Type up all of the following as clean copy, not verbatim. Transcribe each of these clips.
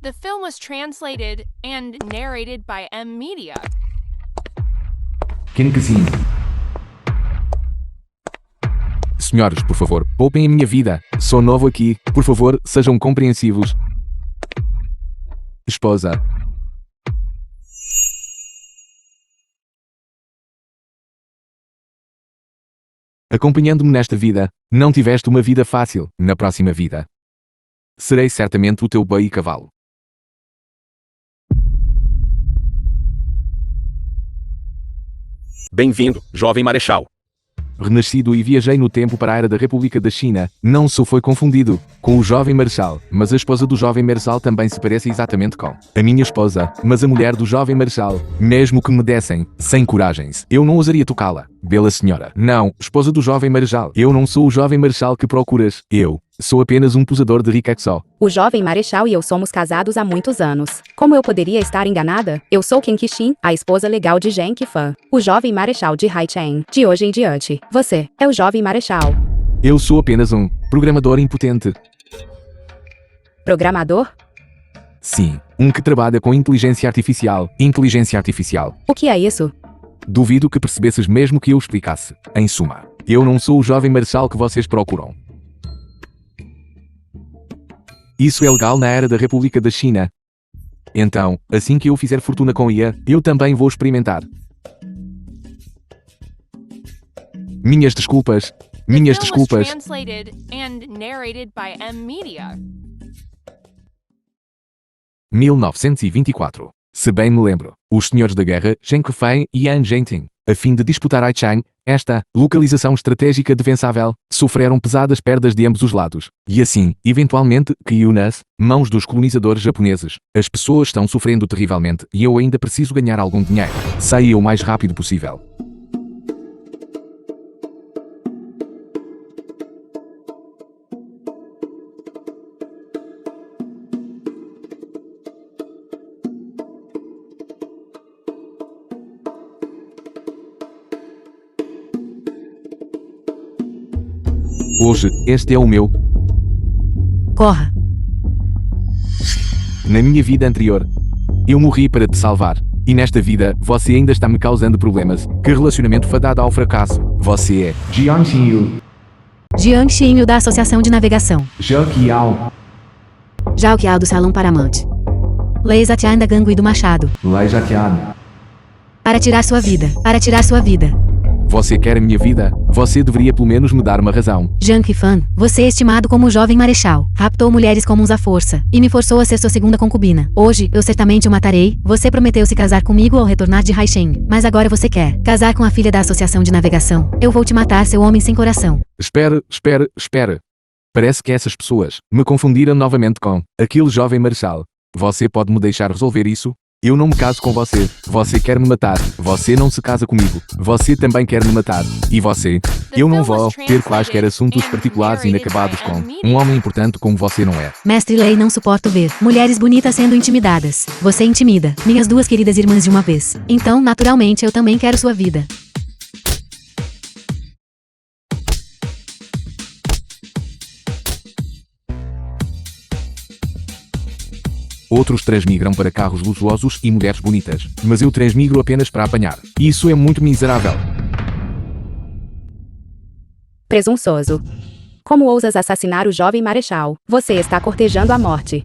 The film was translated and narrated by M Media. Quem que sim? Senhores, por favor, poupem a minha vida. Sou novo aqui. Por favor, sejam compreensivos. Esposa. Acompanhando-me nesta vida, não tiveste uma vida fácil. Na próxima vida, serei certamente o teu boi e cavalo. Bem-vindo, jovem marechal. Renascido e viajei no tempo para a era da República da China. Não só foi confundido com o jovem marechal, mas a esposa do jovem marechal também se parece exatamente com a minha esposa, mas a mulher do jovem marechal, mesmo que me dessem 100 coragens, eu não ousaria tocá-la. Bela senhora. Não, esposa do jovem marechal. Eu não sou o jovem marechal que procuras. Eu sou apenas um posador de riquexó. O jovem marechal e eu somos casados há muitos anos. Como eu poderia estar enganada? Eu sou Qin Qixin, a esposa legal de Zheng Qifan, o jovem marechal de Haicheng. De hoje em diante, você é o jovem marechal. Eu sou apenas um programador impotente. Programador? Sim, um que trabalha com inteligência artificial. Inteligência artificial. O que é isso? Duvido que percebesses mesmo que eu explicasse. Em suma, eu não sou o jovem marechal que vocês procuram. Isso é legal na era da República da China. Então, assim que eu fizer fortuna com IA, eu também vou experimentar. Minhas desculpas. Minhas The film was desculpas. translated and narrated by M Media. 1924. Se bem me lembro, os senhores da guerra, Zheng Kefei e Yan Zhengting, a fim de disputar Haicheng, esta localização estratégica defensável, sofreram pesadas perdas de ambos os lados. E assim, eventualmente, caiu nas mãos dos colonizadores japoneses. As pessoas estão sofrendo terrivelmente e eu ainda preciso ganhar algum dinheiro. Saia o mais rápido possível. Hoje, este é o meu. Corra. Na minha vida anterior, eu morri para te salvar. E nesta vida, você ainda está me causando problemas. Que relacionamento fadado ao fracasso. Você é Jiang Xinyu. Jiang Xinyu da Associação de Navegação. Zhao Qiao. Zhao Qiao do Salão Paramount. Lei Zatian da Gangue e do Machado. Lai Jatian. Para tirar sua vida. Para tirar sua vida. Você quer a minha vida? Você deveria pelo menos me dar uma razão. Zhang Qifan, você é estimado como o jovem marechal. Raptou mulheres comuns à força. E me forçou a ser sua segunda concubina. Hoje, eu certamente o matarei. Você prometeu se casar comigo ao retornar de Haicheng. Mas agora você quer casar com a filha da Associação de Navegação. Eu vou te matar, seu homem sem coração. Espere. Parece que essas pessoas me confundiram novamente com aquele jovem marechal. Você pode me deixar resolver isso? Eu não me caso com você. Você quer me matar. Você não se casa comigo. Você também quer me matar. E você? Eu não vou ter quaisquer assuntos particulares inacabados com um homem importante como você não é. Mestre Lei, não suporto ver mulheres bonitas sendo intimidadas. Você intimida minhas duas queridas irmãs de uma vez. Então, naturalmente, eu também quero sua vida. Outros transmigram para carros luxuosos e mulheres bonitas, mas eu transmigro apenas para apanhar. Isso é muito miserável. Presunçoso. Como ousas assassinar o jovem marechal? Você está cortejando a morte.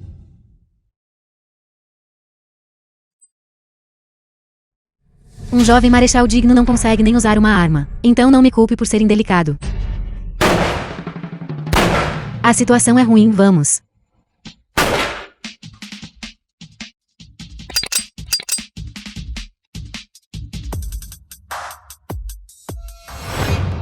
Um jovem marechal digno não consegue nem usar uma arma. Então não me culpe por ser indelicado. A situação é ruim, vamos.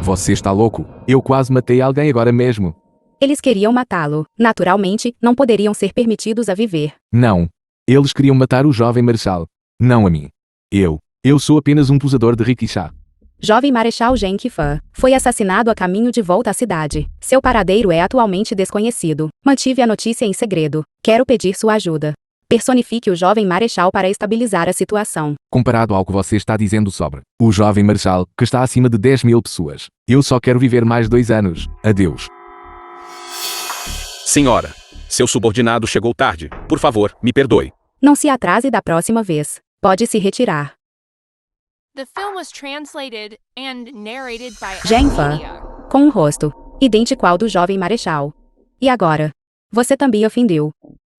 Você está louco? Eu quase matei alguém agora mesmo. Eles queriam matá-lo. Naturalmente, não poderiam ser permitidos a viver. Não. Eles queriam matar o jovem marechal. Não a mim. Eu sou apenas um posador de riquixá. Jovem marechal Zheng Qifan foi assassinado a caminho de volta à cidade. Seu paradeiro é atualmente desconhecido. Mantive a notícia em segredo. Quero pedir sua ajuda. Personifique o jovem marechal para estabilizar a situação. Comparado ao que você está dizendo sobre o jovem marechal, que está acima de 10.000 pessoas, eu só quero viver mais 2 anos. Adeus. Senhora, Seu subordinado chegou tarde. Por favor, me perdoe. Não se atrase da próxima vez. Pode se retirar. The film was translated and narrated by Jennifer. Media. Com um rosto idêntico ao do jovem marechal. E agora? Você também ofendeu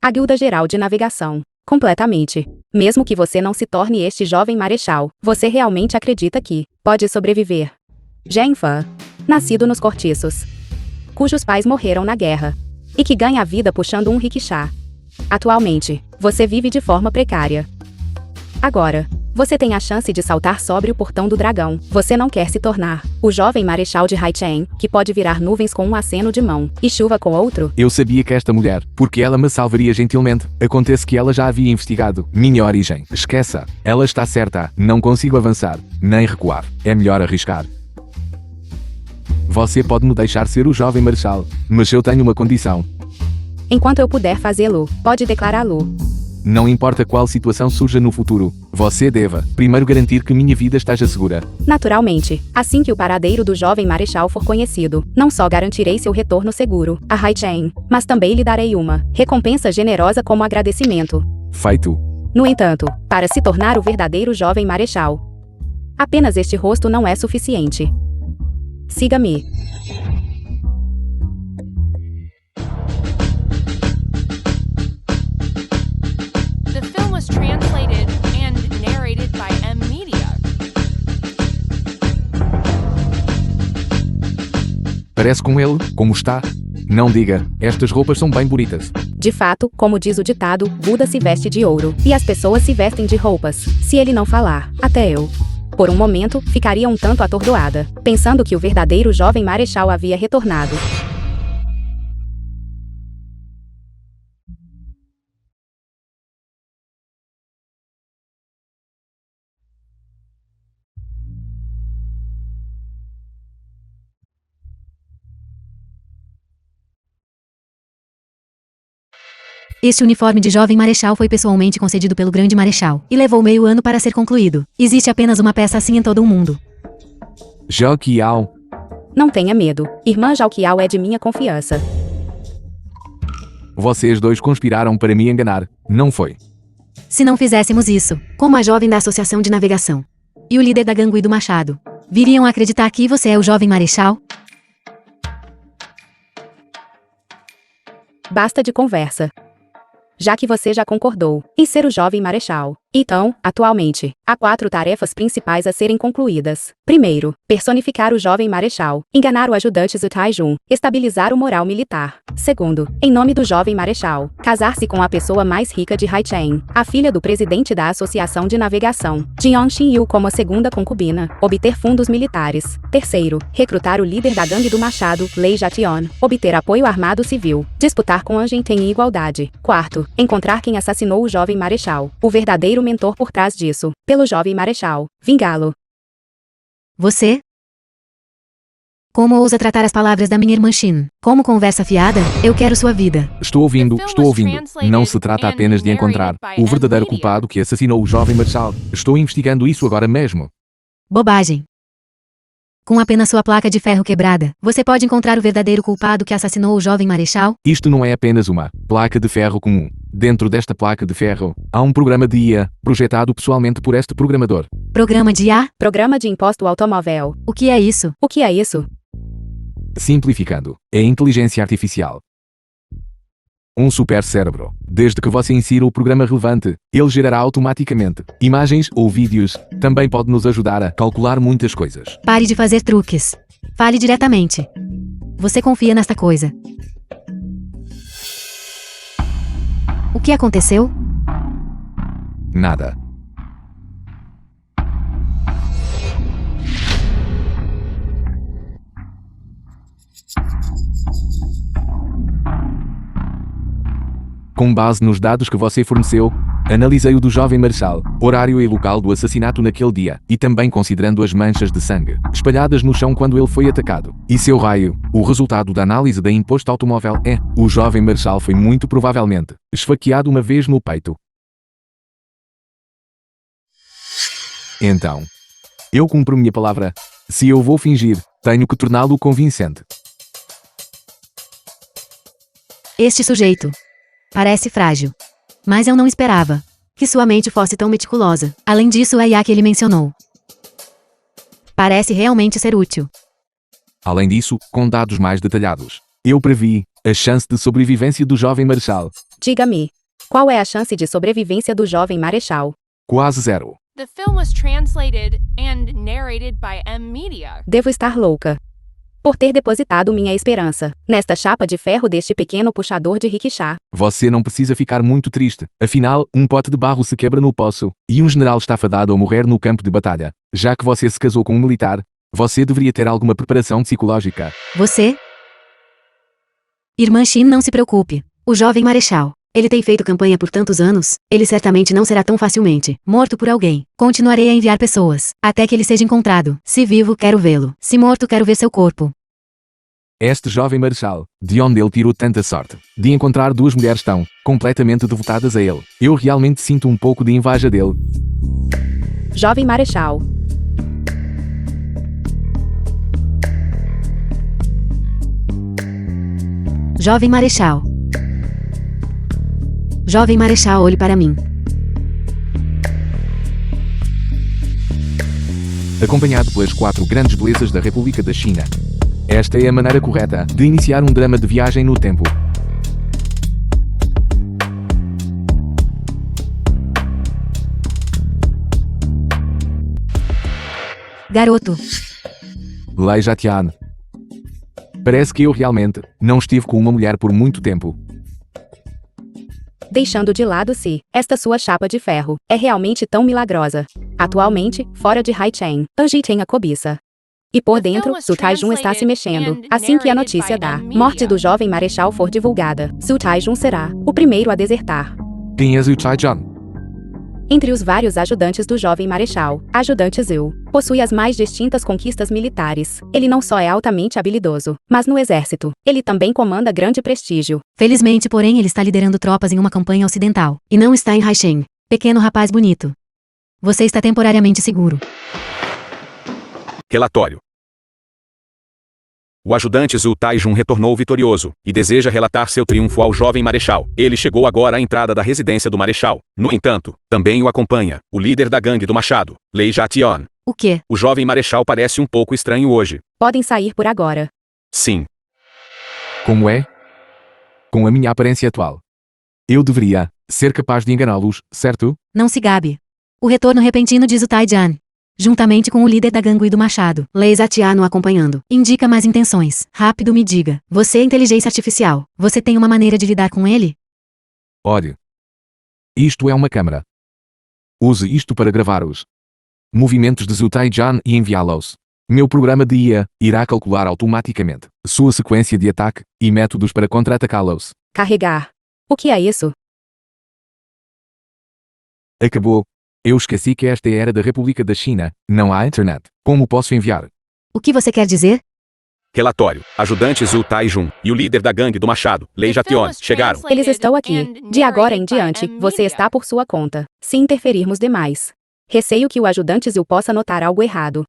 a Guilda Geral de Navegação. Completamente. Mesmo que você não se torne este jovem marechal, você realmente acredita que pode sobreviver. Jennifer. Nascido nos cortiços, cujos pais morreram na guerra, e que ganha a vida puxando um rickshaw. Atualmente, você vive de forma precária. Agora, você tem a chance de saltar sobre o portão do dragão. Você não quer se tornar o jovem marechal de Haichen, que pode virar nuvens com um aceno de mão e chuva com outro? Eu sabia que esta mulher, porque ela me salvaria gentilmente. Acontece que ela já havia investigado minha origem. Esqueça. Ela está certa. Não consigo avançar, nem recuar. É melhor arriscar. Você pode me deixar ser o jovem marechal, mas eu tenho uma condição. Enquanto eu puder fazê-lo, pode declará-lo. Não importa qual situação surja no futuro, você deva primeiro garantir que minha vida esteja segura. Naturalmente, assim que o paradeiro do jovem marechal for conhecido, não só garantirei seu retorno seguro a Haichen, mas também lhe darei uma recompensa generosa como agradecimento. Feito. No entanto, para se tornar o verdadeiro jovem marechal, apenas este rosto não é suficiente. Siga-me. The film was translated and narrated by Media. Parece com ele? Como está? Não diga, estas roupas são bem bonitas. De fato, como diz o ditado, Buda se veste de ouro, e as pessoas se vestem de roupas. Se ele não falar, até eu, por um momento, ficaria um tanto atordoada, pensando que o verdadeiro jovem marechal havia retornado. Este uniforme de jovem marechal foi pessoalmente concedido pelo grande marechal, e levou meio ano para ser concluído. Existe apenas uma peça assim em todo o mundo. Zhao Qiao. Não tenha medo, irmã Zhao Qiao é de minha confiança. Vocês dois conspiraram para me enganar, não foi? Se não fizéssemos isso, como a jovem da Associação de Navegação e o líder da gangue do Machado, viriam a acreditar que você é o jovem marechal? Basta de conversa. Já que você já concordou em ser o jovem marechal. Então, atualmente, há 4 tarefas principais a serem concluídas. Primeiro, personificar o jovem marechal, enganar o ajudante Zhu Taijun, estabilizar o moral militar. Segundo, em nome do jovem marechal, casar-se com a pessoa mais rica de Haichen, a filha do presidente da Associação de Navegação, Jiang Xinyu como a segunda concubina, obter fundos militares. Terceiro, recrutar o líder da gangue do Machado, Lei Jation, obter apoio armado civil, disputar com Anjing em igualdade. Quarto, encontrar quem assassinou o jovem marechal, o verdadeiro mentor por trás disso, pelo jovem marechal, vingá-lo. Você? Como ousa tratar as palavras da minha irmã Shin? Como conversa fiada? Eu quero sua vida. Estou ouvindo. Não se trata apenas de encontrar o verdadeiro culpado que assassinou o jovem marechal. Estou investigando isso agora mesmo. Bobagem. Com apenas sua placa de ferro quebrada, você pode encontrar o verdadeiro culpado que assassinou o jovem marechal? Isto não é apenas uma placa de ferro comum. Dentro desta placa de ferro, há um programa de IA, projetado pessoalmente por este programador. Programa de IA? Programa de imposto automóvel. O que é isso? O que é isso? Simplificando, é inteligência artificial. Um super cérebro. Desde que você insira o programa relevante, ele gerará automaticamente imagens ou vídeos. Também pode nos ajudar a calcular muitas coisas. Pare de fazer truques. Fale diretamente. Você confia nesta coisa? O que aconteceu? Nada. Com base nos dados que você forneceu, analisei o do jovem marechal, horário e local do assassinato naquele dia, e também considerando as manchas de sangue espalhadas no chão quando ele foi atacado, e seu raio. O resultado da análise da imposto automóvel é: o jovem marechal foi muito provavelmente esfaqueado uma vez no peito. Então, eu cumpro minha palavra. Se eu vou fingir, tenho que torná-lo convincente. Este sujeito parece frágil. Mas eu não esperava que sua mente fosse tão meticulosa. Além disso, a IA que ele mencionou parece realmente ser útil. Além disso, com dados mais detalhados, eu previ a chance de sobrevivência do jovem Marechal. Diga-me, qual é a chance de sobrevivência do jovem Marechal? Quase zero. The film was translated and narrated by M Media. Devo estar louca por ter depositado minha esperança nesta chapa de ferro deste pequeno puxador de rickshaw. Você não precisa ficar muito triste. Afinal, um pote de barro se quebra no poço, e um general está fadado a morrer no campo de batalha. Já que você se casou com um militar, você deveria ter alguma preparação psicológica. Você? Irmã Shin, não se preocupe. O jovem Marechal, ele tem feito campanha por tantos anos, ele certamente não será tão facilmente morto por alguém. Continuarei a enviar pessoas, até que ele seja encontrado. Se vivo, quero vê-lo. Se morto, quero ver seu corpo. Este jovem Marechal, de onde ele tirou tanta sorte de encontrar duas mulheres tão completamente devotadas a ele. Eu realmente sinto um pouco de inveja dele. Jovem Marechal. Jovem Marechal. Jovem Marechal, olhe para mim. Acompanhado pelas 4 grandes belezas da República da China. Esta é a maneira correta de iniciar um drama de viagem no tempo. Garoto. Lei Jatian. Parece que eu realmente não estive com uma mulher por muito tempo. Deixando de lado se esta sua chapa de ferro é realmente tão milagrosa. Atualmente, fora de Haicheng, Anji tem a cobiça. E por dentro, Su Taijun está se mexendo. Assim que a notícia da morte do jovem Marechal for divulgada, Su Taijun será o primeiro a desertar. Quem é Zhu Taijian? Entre os vários ajudantes do jovem Marechal, ajudante Zhu possui as mais distintas conquistas militares. Ele não só é altamente habilidoso, mas no exército, ele também comanda grande prestígio. Felizmente, porém, ele está liderando tropas em uma campanha ocidental, e não está em Haicheng. Pequeno rapaz bonito. Você está temporariamente seguro. Relatório. O ajudante Zhu Taijun retornou vitorioso, e deseja relatar seu triunfo ao jovem Marechal. Ele chegou agora à entrada da residência do Marechal. No entanto, também o acompanha o líder da gangue do Machado, Lei Jatian. O quê? O jovem Marechal parece um pouco estranho hoje. Podem sair por agora. Sim. Como é? Com a minha aparência atual. Eu deveria ser capaz de enganá-los, certo? Não se gabe. O retorno repentino de Zhu Taijian, juntamente com o líder da gangue do Machado, Lei Zatian o acompanhando, indica mais intenções. Rápido, me diga. Você é inteligência artificial. Você tem uma maneira de lidar com ele? Olhe. Isto é uma câmera. Use isto para gravar os movimentos de Zhu Taijian e enviá-los. Meu programa de IA irá calcular automaticamente sua sequência de ataque e métodos para contra-atacá-los. Carregar. O que é isso? Acabou. Eu esqueci que esta era da República da China. Não há internet. Como posso enviar? O que você quer dizer? Relatório. Ajudante Zhu Taijun e o líder da gangue do Machado, Lei Jatian, chegaram. Eles estão aqui. De agora em diante, você está por sua conta. Se interferirmos demais, receio que o ajudante Zhu possa notar algo errado.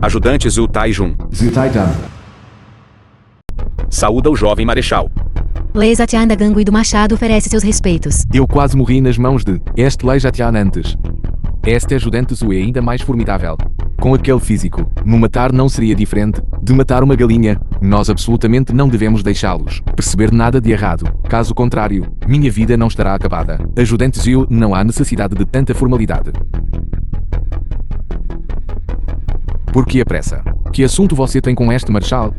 Ajudante Zhu Taijun. Zhu Taijian. Saúda o jovem Marechal. Lei Zatian da gangue do Machado oferece seus respeitos. Eu quase morri nas mãos de este Lei Jatian antes. Este ajudante Zhu é ainda mais formidável. Com aquele físico, no matar não seria diferente de matar uma galinha. Nós absolutamente não devemos deixá-los perceber nada de errado. Caso contrário, minha vida não estará acabada. Ajudante Zhu, não há necessidade de tanta formalidade. Por que a pressa? Que assunto você tem com este Marechal?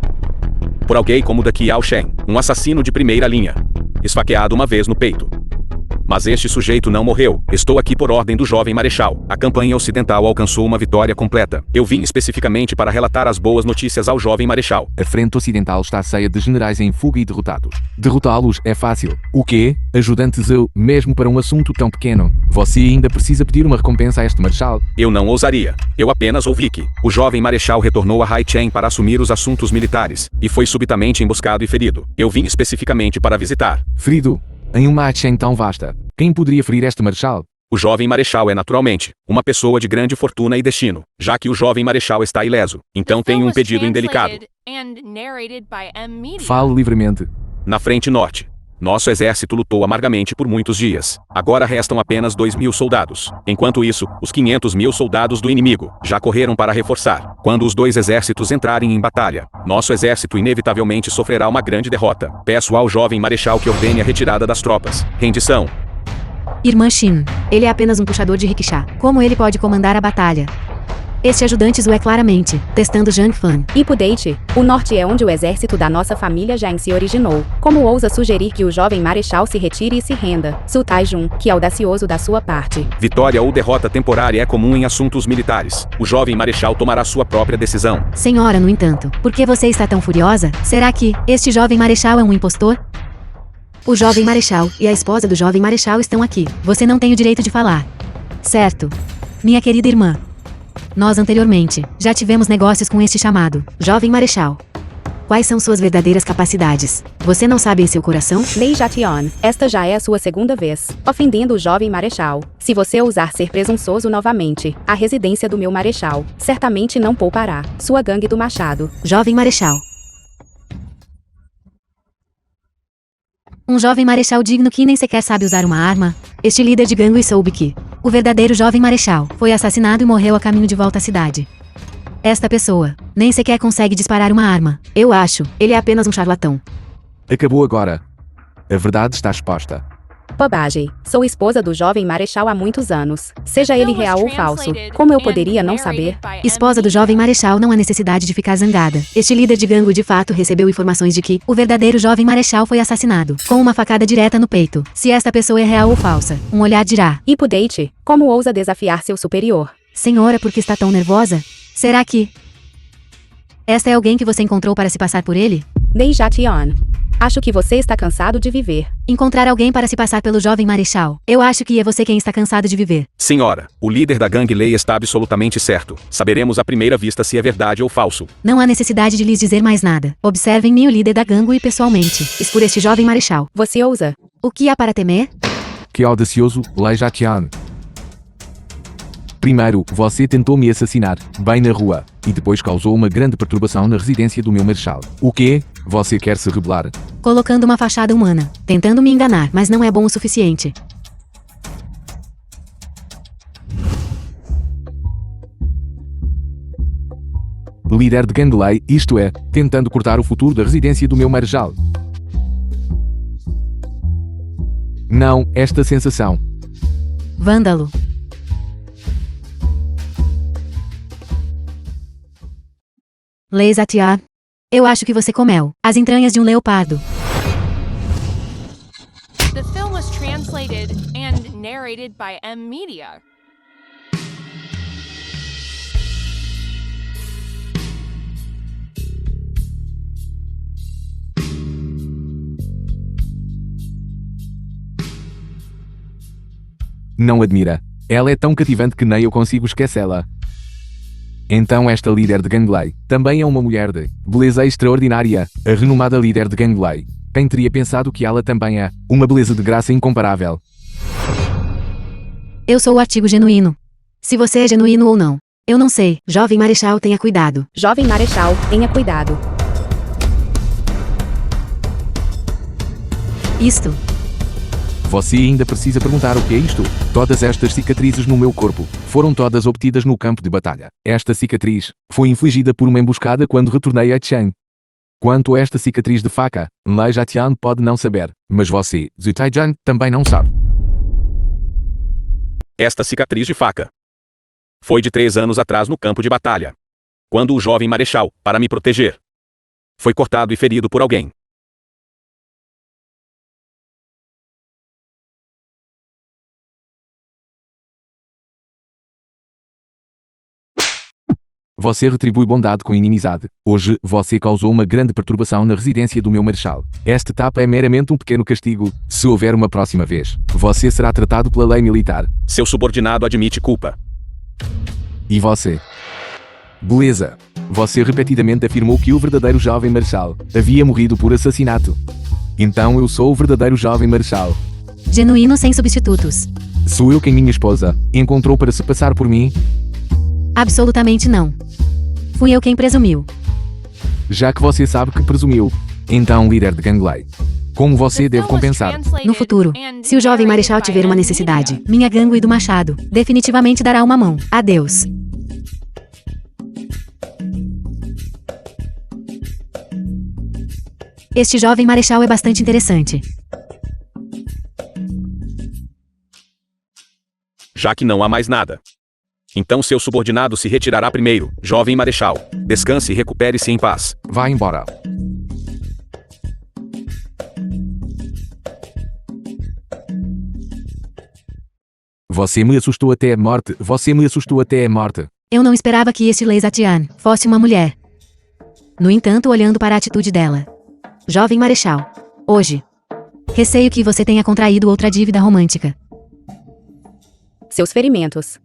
Por alguém como daqui Ao Shen, um assassino de primeira linha. Esfaqueado uma vez no peito. Mas este sujeito não morreu. Estou aqui por ordem do jovem marechal. A campanha ocidental alcançou uma vitória completa. Eu vim especificamente para relatar as boas notícias ao jovem marechal. A frente ocidental está cheia de generais em fuga e derrotados. Derrotá-los é fácil. O quê? Ajudantes eu, mesmo para um assunto tão pequeno. Você ainda precisa pedir uma recompensa a este marechal? Eu não ousaria. Eu apenas ouvi que o jovem marechal retornou a Haichen para assumir os assuntos militares, e foi subitamente emboscado e ferido. Eu vim especificamente para visitar. Ferido? Em uma Haichen tão vasta, quem poderia ferir este marechal? O jovem marechal é naturalmente uma pessoa de grande fortuna e destino, já que o jovem marechal está ileso. Então tenho um pedido indelicado. Fale livremente. Na frente norte. Nosso exército lutou amargamente por muitos dias. Agora restam apenas 2.000 soldados. Enquanto isso, os 500.000 soldados do inimigo já correram para reforçar. Quando os dois exércitos entrarem em batalha, nosso exército inevitavelmente sofrerá uma grande derrota. Peço ao jovem marechal que ordene a retirada das tropas. Rendição. Irmã Shin. Ele é apenas um puxador de rickshaw. Como ele pode comandar a batalha? Este ajudante o é claramente, testando Zhang Fan. Ipudate, o norte é onde o exército da nossa família Zhang se originou. Como ousa sugerir que o jovem marechal se retire e se renda? Su Taijun, que audacioso da sua parte. Vitória ou derrota temporária é comum em assuntos militares. O jovem marechal tomará sua própria decisão. Senhora, no entanto, por que você está tão furiosa? Será que este jovem marechal é um impostor? O jovem marechal e a esposa do jovem marechal estão aqui. Você não tem o direito de falar. Certo. Minha querida irmã. Nós anteriormente já tivemos negócios com este chamado jovem marechal. Quais são suas verdadeiras capacidades? Você não sabe em seu coração? Lei Jatian, esta já é a sua segunda vez, ofendendo o jovem marechal. Se você ousar ser presunçoso novamente, a residência do meu marechal certamente não poupará sua gangue do machado. Jovem marechal. Um jovem marechal digno que nem sequer sabe usar uma arma. Este líder de gangue soube que o verdadeiro jovem marechal foi assassinado e morreu a caminho de volta à cidade. Esta pessoa nem sequer consegue disparar uma arma. Eu acho, ele é apenas um charlatão. Acabou agora. A verdade está exposta. Bobagem. Sou esposa do jovem marechal há muitos anos. Seja ele real ou falso, como eu poderia não saber? Esposa do jovem marechal, não há necessidade de ficar zangada. Este líder de gangue de fato recebeu informações de que o verdadeiro jovem marechal foi assassinado, com uma facada direta no peito. Se esta pessoa é real ou falsa, um olhar dirá. Ipudate, como ousa desafiar seu superior? Senhora, por que está tão nervosa? Será que esta é alguém que você encontrou para se passar por ele? Lei Jatian. Acho que você está cansado de viver. Encontrar alguém para se passar pelo jovem marechal. Eu acho que é você quem está cansado de viver. Senhora, o líder da gangue Lei está absolutamente certo. Saberemos à primeira vista se é verdade ou falso. Não há necessidade de lhes dizer mais nada. Observem-me o líder da gangue pessoalmente. Por este jovem marechal. Você ousa? O que há para temer? Que audacioso, Lei Jatian. Primeiro, você tentou me assassinar, bem na rua, e depois causou uma grande perturbação na residência do meu marechal. O quê? Você quer se rebelar? Colocando uma fachada humana, tentando me enganar, mas não é bom o suficiente. Líder de gangue Lei, isto é, tentando cortar o futuro da residência do meu marechal. Não, esta sensação. Vândalo. Lei Zatia. Eu acho que você comeu as entranhas de um leopardo. The film was translated and narrated by M Media. Não admira. Ela é tão cativante que nem eu consigo esquecê-la. Então esta líder de gangue Lei também é uma mulher de beleza extraordinária, a renomada líder de gangue Lei. Quem teria pensado que ela também é uma beleza de graça incomparável? Eu sou o artigo genuíno. Se você é genuíno ou não, eu não sei. Jovem marechal, tenha cuidado. Jovem marechal, tenha cuidado. Isto. Você ainda precisa perguntar o que é isto? Todas estas cicatrizes no meu corpo foram todas obtidas no campo de batalha. Esta cicatriz foi infligida por uma emboscada quando retornei a Chen. Quanto a esta cicatriz de faca, Lei Jatian pode não saber, mas você, Zhu Taijian, também não sabe. Esta cicatriz de faca foi de 3 anos atrás no campo de batalha, quando o jovem marechal, para me proteger, foi cortado e ferido por alguém. Você retribui bondade com inimizade. Hoje, você causou uma grande perturbação na residência do meu marechal. Esta etapa é meramente um pequeno castigo. Se houver uma próxima vez, você será tratado pela lei militar. Seu subordinado admite culpa. E você? Beleza. Você repetidamente afirmou que o verdadeiro jovem marechal havia morrido por assassinato. Então eu sou o verdadeiro jovem marechal. Genuíno sem substitutos. Sou eu quem minha esposa encontrou para se passar por mim? Absolutamente não. Fui eu quem presumiu. Já que você sabe que presumiu, então líder de Gangley, como você deve compensar? No futuro, se o jovem marechal tiver uma necessidade, minha gangue do machado definitivamente dará uma mão. Adeus. Este jovem marechal é bastante interessante. Já que não há mais nada. Então seu subordinado se retirará primeiro, jovem marechal. Descanse e recupere-se em paz. Vá embora. Você me assustou até a morte. Você me assustou até a morte. Eu não esperava que este Lei Zatian fosse uma mulher. No entanto, olhando para a atitude dela. Jovem marechal. Hoje. Receio que você tenha contraído outra dívida romântica. Seus ferimentos.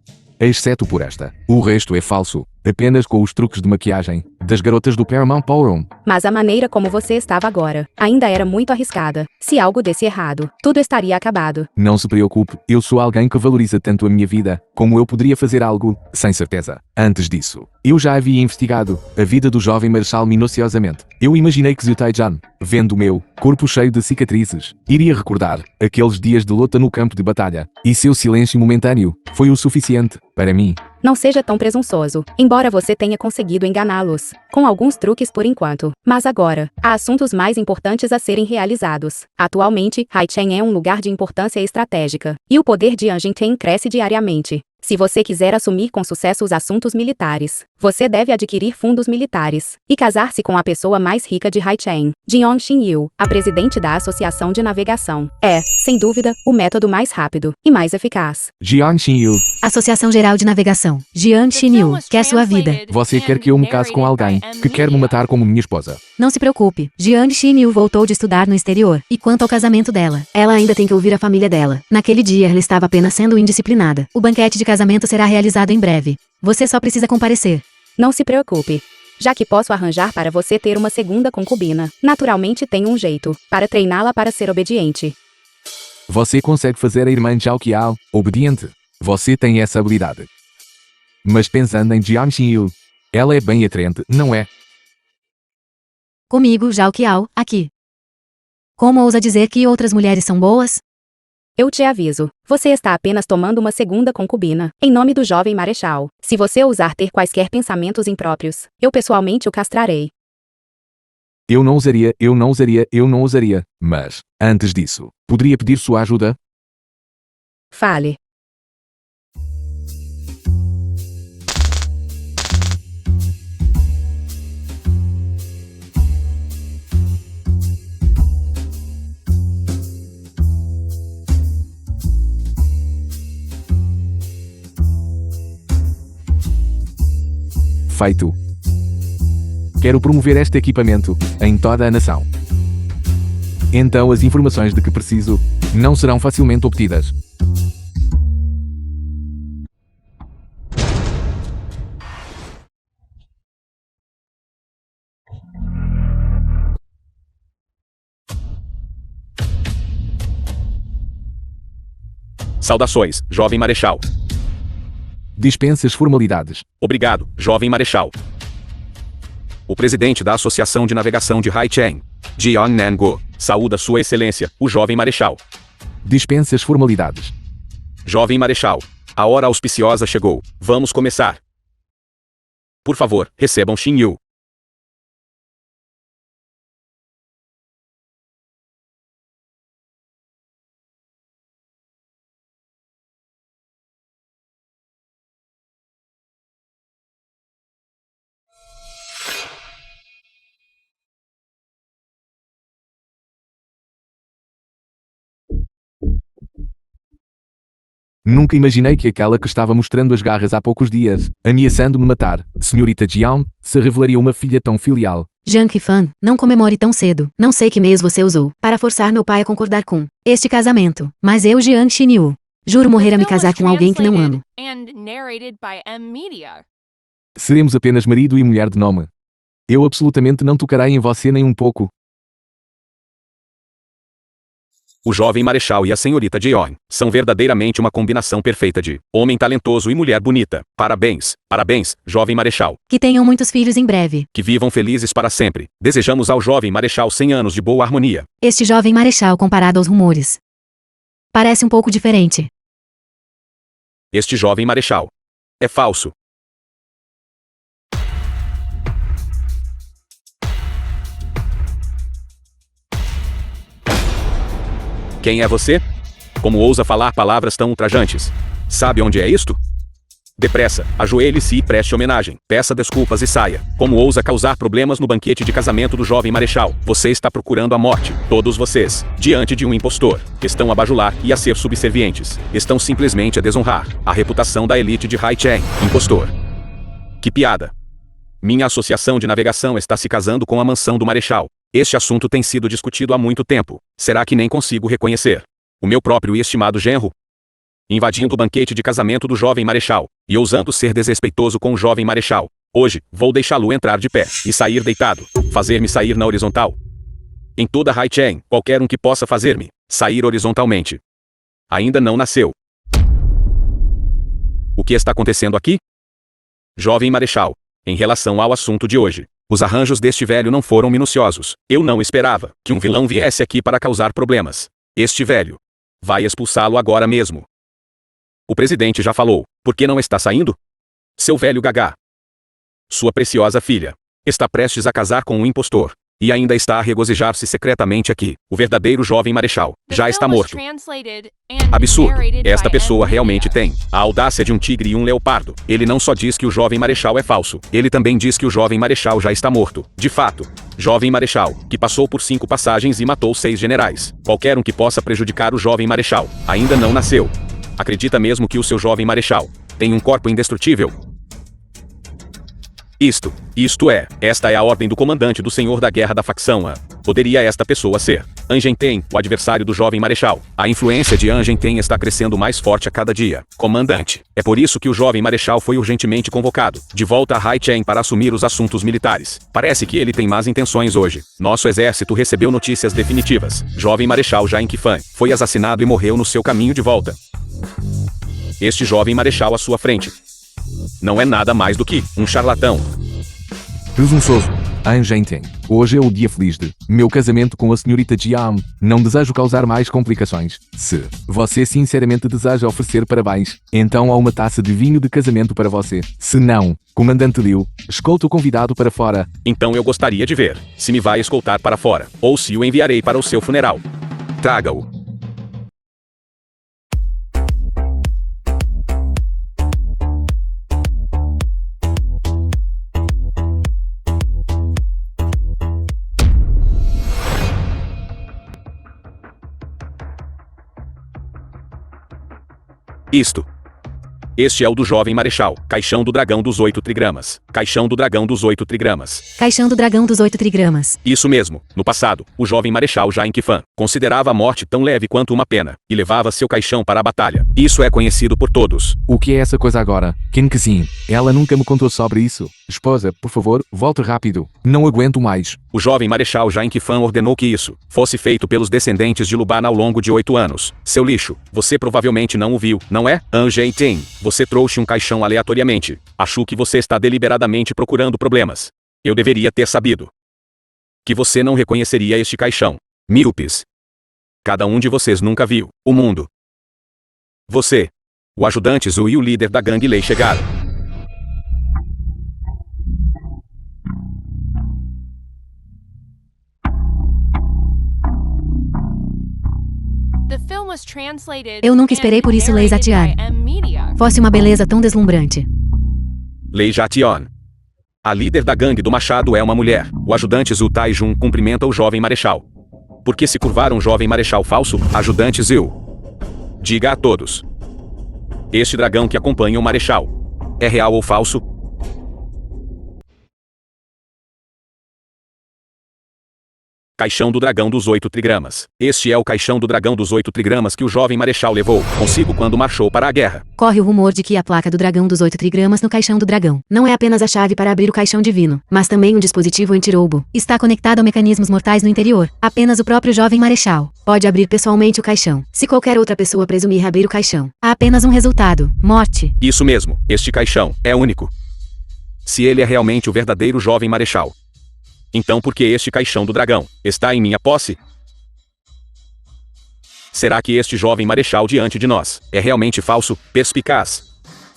Exceto por esta. O resto é falso. Apenas com os truques de maquiagem das garotas do Paramount Ballroom. Mas a maneira como você estava agora ainda era muito arriscada. Se algo desse errado, tudo estaria acabado. Não se preocupe, eu sou alguém que valoriza tanto a minha vida, como eu poderia fazer algo, sem certeza. Antes disso, eu já havia investigado a vida do jovem marechal minuciosamente. Eu imaginei que Zhu Taijan, vendo o meu corpo cheio de cicatrizes, iria recordar aqueles dias de luta no campo de batalha. E seu silêncio momentâneo foi o suficiente para mim. Não seja tão presunçoso, embora você tenha conseguido enganá-los, com alguns truques por enquanto. Mas agora, há assuntos mais importantes a serem realizados. Atualmente, Haichen é um lugar de importância estratégica, e o poder de Anjinten cresce diariamente. Se você quiser assumir com sucesso os assuntos militares, você deve adquirir fundos militares e casar-se com a pessoa mais rica de Haichen, Jiang Xinyu, a presidente da Associação de Navegação. É, sem dúvida, o método mais rápido e mais eficaz. Jiang Xinyu, Associação Geral de Navegação. Jiang Xinyu, quer sua vida. você quer que eu me case com alguém que quer me matar como minha esposa? Não se preocupe, Jiang Xinyu voltou de estudar no exterior. E quanto ao casamento dela, ela ainda tem que ouvir a família dela. Naquele dia ela estava apenas sendo indisciplinada. O banquete de casamento será realizado em breve. Você só precisa comparecer. Não se preocupe. Já que posso arranjar para você ter uma segunda concubina, naturalmente tenho um jeito para treiná-la para ser obediente. Você consegue fazer a irmã Zhao Qiao obediente. Você tem essa habilidade. Mas pensando em Jiang Xinyu, ela é bem atraente, não é? Comigo, Zhao Qiao, aqui. Como ousa dizer que outras mulheres são boas? Eu te aviso, você está apenas tomando uma segunda concubina, em nome do jovem marechal. Se você ousar ter quaisquer pensamentos impróprios, eu pessoalmente o castrarei. Eu não usaria, mas, antes disso, poderia pedir sua ajuda? Fale. Feito. Quero promover este equipamento em toda a nação. Então as informações de que preciso não serão facilmente obtidas. Saudações, jovem marechal. Dispense as formalidades. Obrigado, jovem marechal. O presidente da Associação de Navegação de Haichen, Jiang Nanguo, saúda Sua Excelência, o jovem marechal. Dispense as formalidades. Jovem marechal, a hora auspiciosa chegou. Vamos começar. Por favor, recebam Xinyu. Nunca imaginei que aquela que estava mostrando as garras há poucos dias, ameaçando-me matar, senhorita Jian, se revelaria uma filha tão filial. Jiang Qifan, não comemore tão cedo. Não sei que meios você usou para forçar meu pai a concordar com este casamento, mas eu, Jiang Xinyu, juro morrer a me casar com alguém que não amo. And narrated by M Media. Seremos apenas marido e mulher de nome. Eu absolutamente não tocarei em você nem um pouco. O jovem marechal e a senhorita Jeon são verdadeiramente uma combinação perfeita de homem talentoso e mulher bonita. Parabéns, parabéns, jovem marechal. Que tenham muitos filhos em breve. Que vivam felizes para sempre. Desejamos ao jovem marechal 100 anos de boa harmonia. Este jovem marechal comparado aos rumores parece um pouco diferente. Este jovem marechal é falso. Quem é você? Como ousa falar palavras tão ultrajantes? Sabe onde é isto? Depressa, ajoelhe-se e preste homenagem. Peça desculpas e saia. Como ousa causar problemas no banquete de casamento do jovem marechal? Você está procurando a morte. Todos vocês, diante de um impostor, estão a bajular e a ser subservientes. Estão simplesmente a desonrar a reputação da elite de Haicheng. Impostor. Que piada. Minha associação de navegação está se casando com a mansão do marechal. Este assunto tem sido discutido há muito tempo. Será que nem consigo reconhecer o meu próprio e estimado genro? Invadindo o banquete de casamento do jovem marechal, e ousando ser desrespeitoso com o jovem marechal. Hoje, vou deixá-lo entrar de pé, e sair deitado, fazer-me sair na horizontal. Em toda Haicheng, qualquer um que possa fazer-me sair horizontalmente ainda não nasceu. O que está acontecendo aqui? Jovem marechal, em relação ao assunto de hoje, os arranjos deste velho não foram minuciosos. Eu não esperava que um vilão viesse aqui para causar problemas. Este velho vai expulsá-lo agora mesmo. O presidente já falou. Por que não está saindo? Seu velho gagá. Sua preciosa filha está prestes a casar com um impostor. E ainda está a regozijar-se secretamente aqui. O verdadeiro jovem marechal já está morto. Absurdo. Esta pessoa realmente tem a audácia de um tigre e um leopardo. Ele não só diz que o jovem marechal é falso, ele também diz que o jovem marechal já está morto. De fato, jovem marechal, que passou por 5 passagens e matou 6 generais. Qualquer um que possa prejudicar o jovem marechal ainda não nasceu. Acredita mesmo que o seu jovem marechal tem um corpo indestrutível? Esta é a ordem do comandante do senhor da guerra da facção A. Poderia esta pessoa ser Angen Ten, o adversário do jovem marechal? A influência de Angen Ten está crescendo mais forte a cada dia. Comandante, é por isso que o jovem marechal foi urgentemente convocado, de volta a Haicheng para assumir os assuntos militares. Parece que ele tem más intenções hoje. Nosso exército recebeu notícias definitivas. Jovem marechal Jiang Qifan foi assassinado e morreu no seu caminho de volta. Este jovem marechal à sua frente não é nada mais do que um charlatão. Presunçoso. Angen Ten. Hoje é o dia feliz de meu casamento com a senhorita Jian. Não desejo causar mais complicações. Se você sinceramente deseja oferecer parabéns, então há uma taça de vinho de casamento para você. Se não, comandante Liu, escolte o convidado para fora. Então eu gostaria de ver se me vai escoltar para fora, ou se o enviarei para o seu funeral. Traga-o. Este é o do jovem marechal, caixão do dragão dos 8 trigramas. Caixão do dragão dos 8 trigramas. Caixão do dragão dos 8 trigramas. Isso mesmo. No passado, o jovem marechal Jiang Qifan considerava a morte tão leve quanto uma pena, e levava seu caixão para a batalha. Isso é conhecido por todos. O que é essa coisa agora? Quem que sim? Ela nunca me contou sobre isso. Esposa, por favor, volte rápido. Não aguento mais. O jovem marechal Jiang Qifan ordenou que isso fosse feito pelos descendentes de Luban ao longo de 8 anos. Seu lixo, você provavelmente não o viu, não é? Angen Ten, você trouxe um caixão aleatoriamente. Acho que você está deliberadamente procurando problemas. Eu deveria ter sabido que você não reconheceria este caixão. Míopes. Cada um de vocês nunca viu o mundo. Você, o ajudante Zhu e o líder da gangue Lei chegaram. Eu nunca esperei por isso, Lei Zatian. Fosse uma beleza tão deslumbrante. Lei Jation. A líder da gangue do Machado é uma mulher. O ajudante Zhu Taijun cumprimenta o jovem marechal. Por que se curvar um jovem marechal falso? Ajudante Zhu. Diga a todos este dragão que acompanha o Marechal. É real ou falso? Caixão do Dragão dos 8 Trigramas. Este é o caixão do Dragão dos 8 Trigramas que o jovem Marechal levou consigo quando marchou para a guerra. Corre o rumor de que a placa do dragão dos 8 trigramas no caixão do dragão não é apenas a chave para abrir o caixão divino, mas também um dispositivo antirroubo. Está conectado a mecanismos mortais no interior. Apenas o próprio jovem Marechal pode abrir pessoalmente o caixão. Se qualquer outra pessoa presumir abrir o caixão, há apenas um resultado: morte. Isso mesmo, este caixão é único. Se ele é realmente o verdadeiro jovem Marechal, então por que este caixão do dragão está em minha posse? Será que este jovem Marechal diante de nós é realmente falso, perspicaz?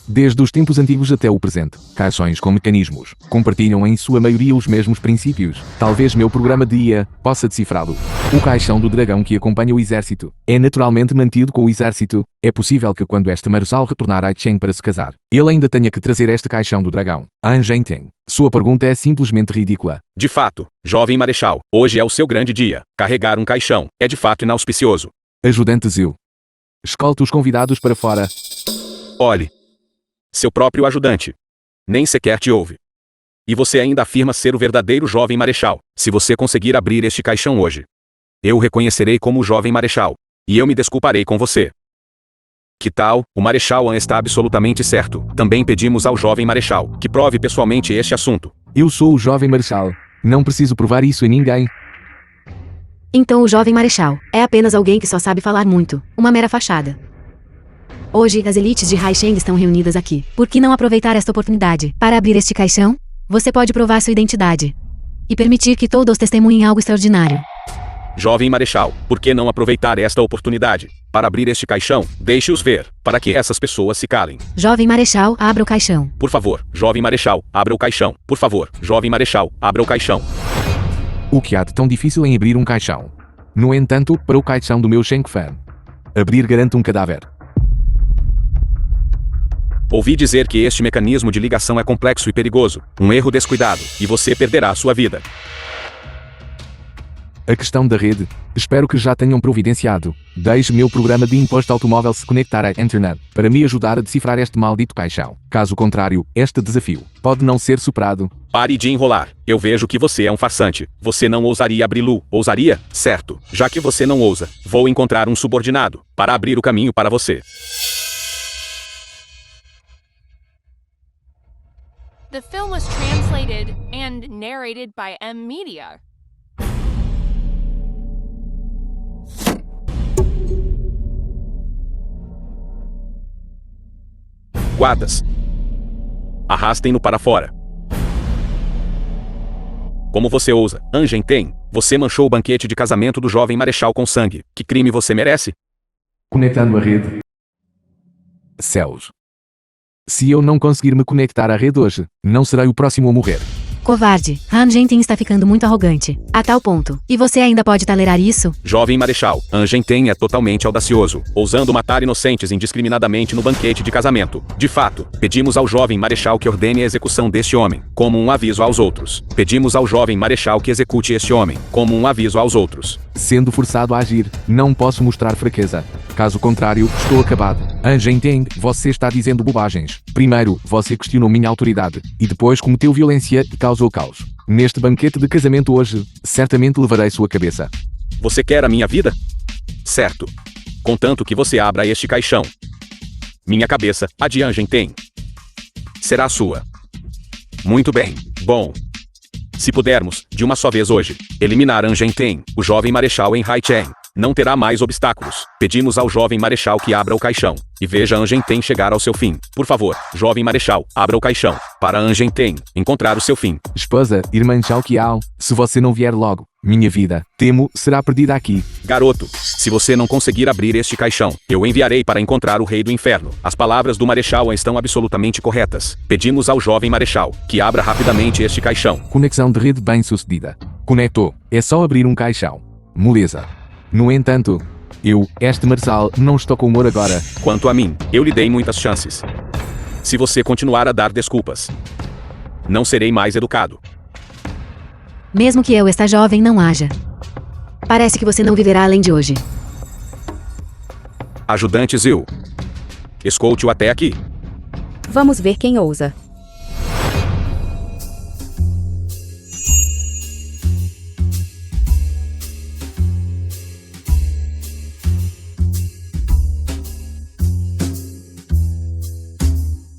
Desde os tempos antigos até o presente, caixões com mecanismos compartilham em sua maioria os mesmos princípios. Talvez meu programa de IA possa decifrá-lo. O caixão do dragão que acompanha o exército é naturalmente mantido com o exército. É possível que quando este Marechal retornar a Chen para se casar, ele ainda tenha que trazer este caixão do dragão. Anjen Ten. Sua pergunta é simplesmente ridícula. De fato, jovem Marechal, hoje é o seu grande dia. Carregar um caixão é de fato inauspicioso. Ajudante Zil. Escolte os convidados para fora. Olhe. Seu próprio ajudante nem sequer te ouve. E você ainda afirma ser o verdadeiro jovem Marechal. Se você conseguir abrir este caixão hoje, eu o reconhecerei como o jovem Marechal. E eu me desculparei com você. Que tal? O Marechal An está absolutamente certo. Também pedimos ao jovem Marechal que prove pessoalmente este assunto. Eu sou o jovem Marechal. Não preciso provar isso a ninguém. Então o jovem Marechal é apenas alguém que só sabe falar muito, uma mera fachada. Hoje, as elites de Haisheng estão reunidas aqui. Por que não aproveitar esta oportunidade para abrir este caixão? Você pode provar sua identidade e permitir que todos testemunhem algo extraordinário. Jovem Marechal, por que não aproveitar esta oportunidade para abrir este caixão? Deixe-os ver, para que essas pessoas se calem. Jovem Marechal, abra o caixão. Por favor, jovem Marechal, abra o caixão. Por favor, jovem Marechal, abra o caixão. O que há de tão difícil em abrir um caixão? No entanto, para o caixão do meu Sheng Fan, abrir garante um cadáver. Ouvi dizer que este mecanismo de ligação é complexo e perigoso. Um erro descuidado, e você perderá sua vida. A questão da rede, espero que já tenham providenciado. Deixe meu programa de imposto automóvel se conectar à internet, para me ajudar a decifrar este maldito caixão. Caso contrário, este desafio pode não ser superado. Pare de enrolar. Eu vejo que você é um farsante. Você não ousaria abri-lo. Ousaria? Certo. Já que você não ousa, vou encontrar um subordinado para abrir o caminho para você. The film was translated and narrated by M Media. Guardas, arrastem-no para fora. Como você ousa, Anjen Ten? Você manchou o banquete de casamento do jovem Marechal com sangue. Que crime você merece? Conectando a rede. Céus. Se eu não conseguir me conectar à rede hoje, não serei o próximo a morrer. Covarde, Anjen Ten está ficando muito arrogante. A tal ponto. E você ainda pode tolerar isso? Jovem Marechal, Anjen Ten é totalmente audacioso, ousando matar inocentes indiscriminadamente no banquete de casamento. De fato, pedimos ao jovem Marechal que ordene a execução deste homem, como um aviso aos outros. Pedimos ao jovem Marechal que execute este homem, como um aviso aos outros. Sendo forçado a agir, não posso mostrar fraqueza. Caso contrário, estou acabado. Anjen Ten, você está dizendo bobagens. Primeiro, você questionou minha autoridade, e depois cometeu violência e causou caos. Neste banquete de casamento hoje, certamente levarei sua cabeça. Você quer a minha vida? Certo. Contanto que você abra este caixão. Minha cabeça, a de Anjen Ten, será sua. Muito bem. Bom. Se pudermos, de uma só vez hoje, eliminar Anjen Ten, o jovem Marechal em Haicheng, não terá mais obstáculos. Pedimos ao jovem Marechal que abra o caixão e veja Anjen Ten chegar ao seu fim. Por favor, jovem Marechal, abra o caixão para Anjen Ten encontrar o seu fim. Esposa, irmã Chao Qiao, se você não vier logo, minha vida, temo, será perdida aqui. Garoto, se você não conseguir abrir este caixão, eu o enviarei para encontrar o rei do inferno. As palavras do Marechal estão absolutamente corretas. Pedimos ao jovem Marechal que abra rapidamente este caixão. Conexão de rede bem sucedida. Conectou. É só abrir um caixão. Moleza. No entanto, este Marçal, não estou com humor agora. Quanto a mim, eu lhe dei muitas chances. Se você continuar a dar desculpas, não serei mais educado. Mesmo que eu, esta jovem, não haja. Parece que você não viverá além de hoje. Ajudante Zil. escoute-o até aqui. Vamos ver quem ousa.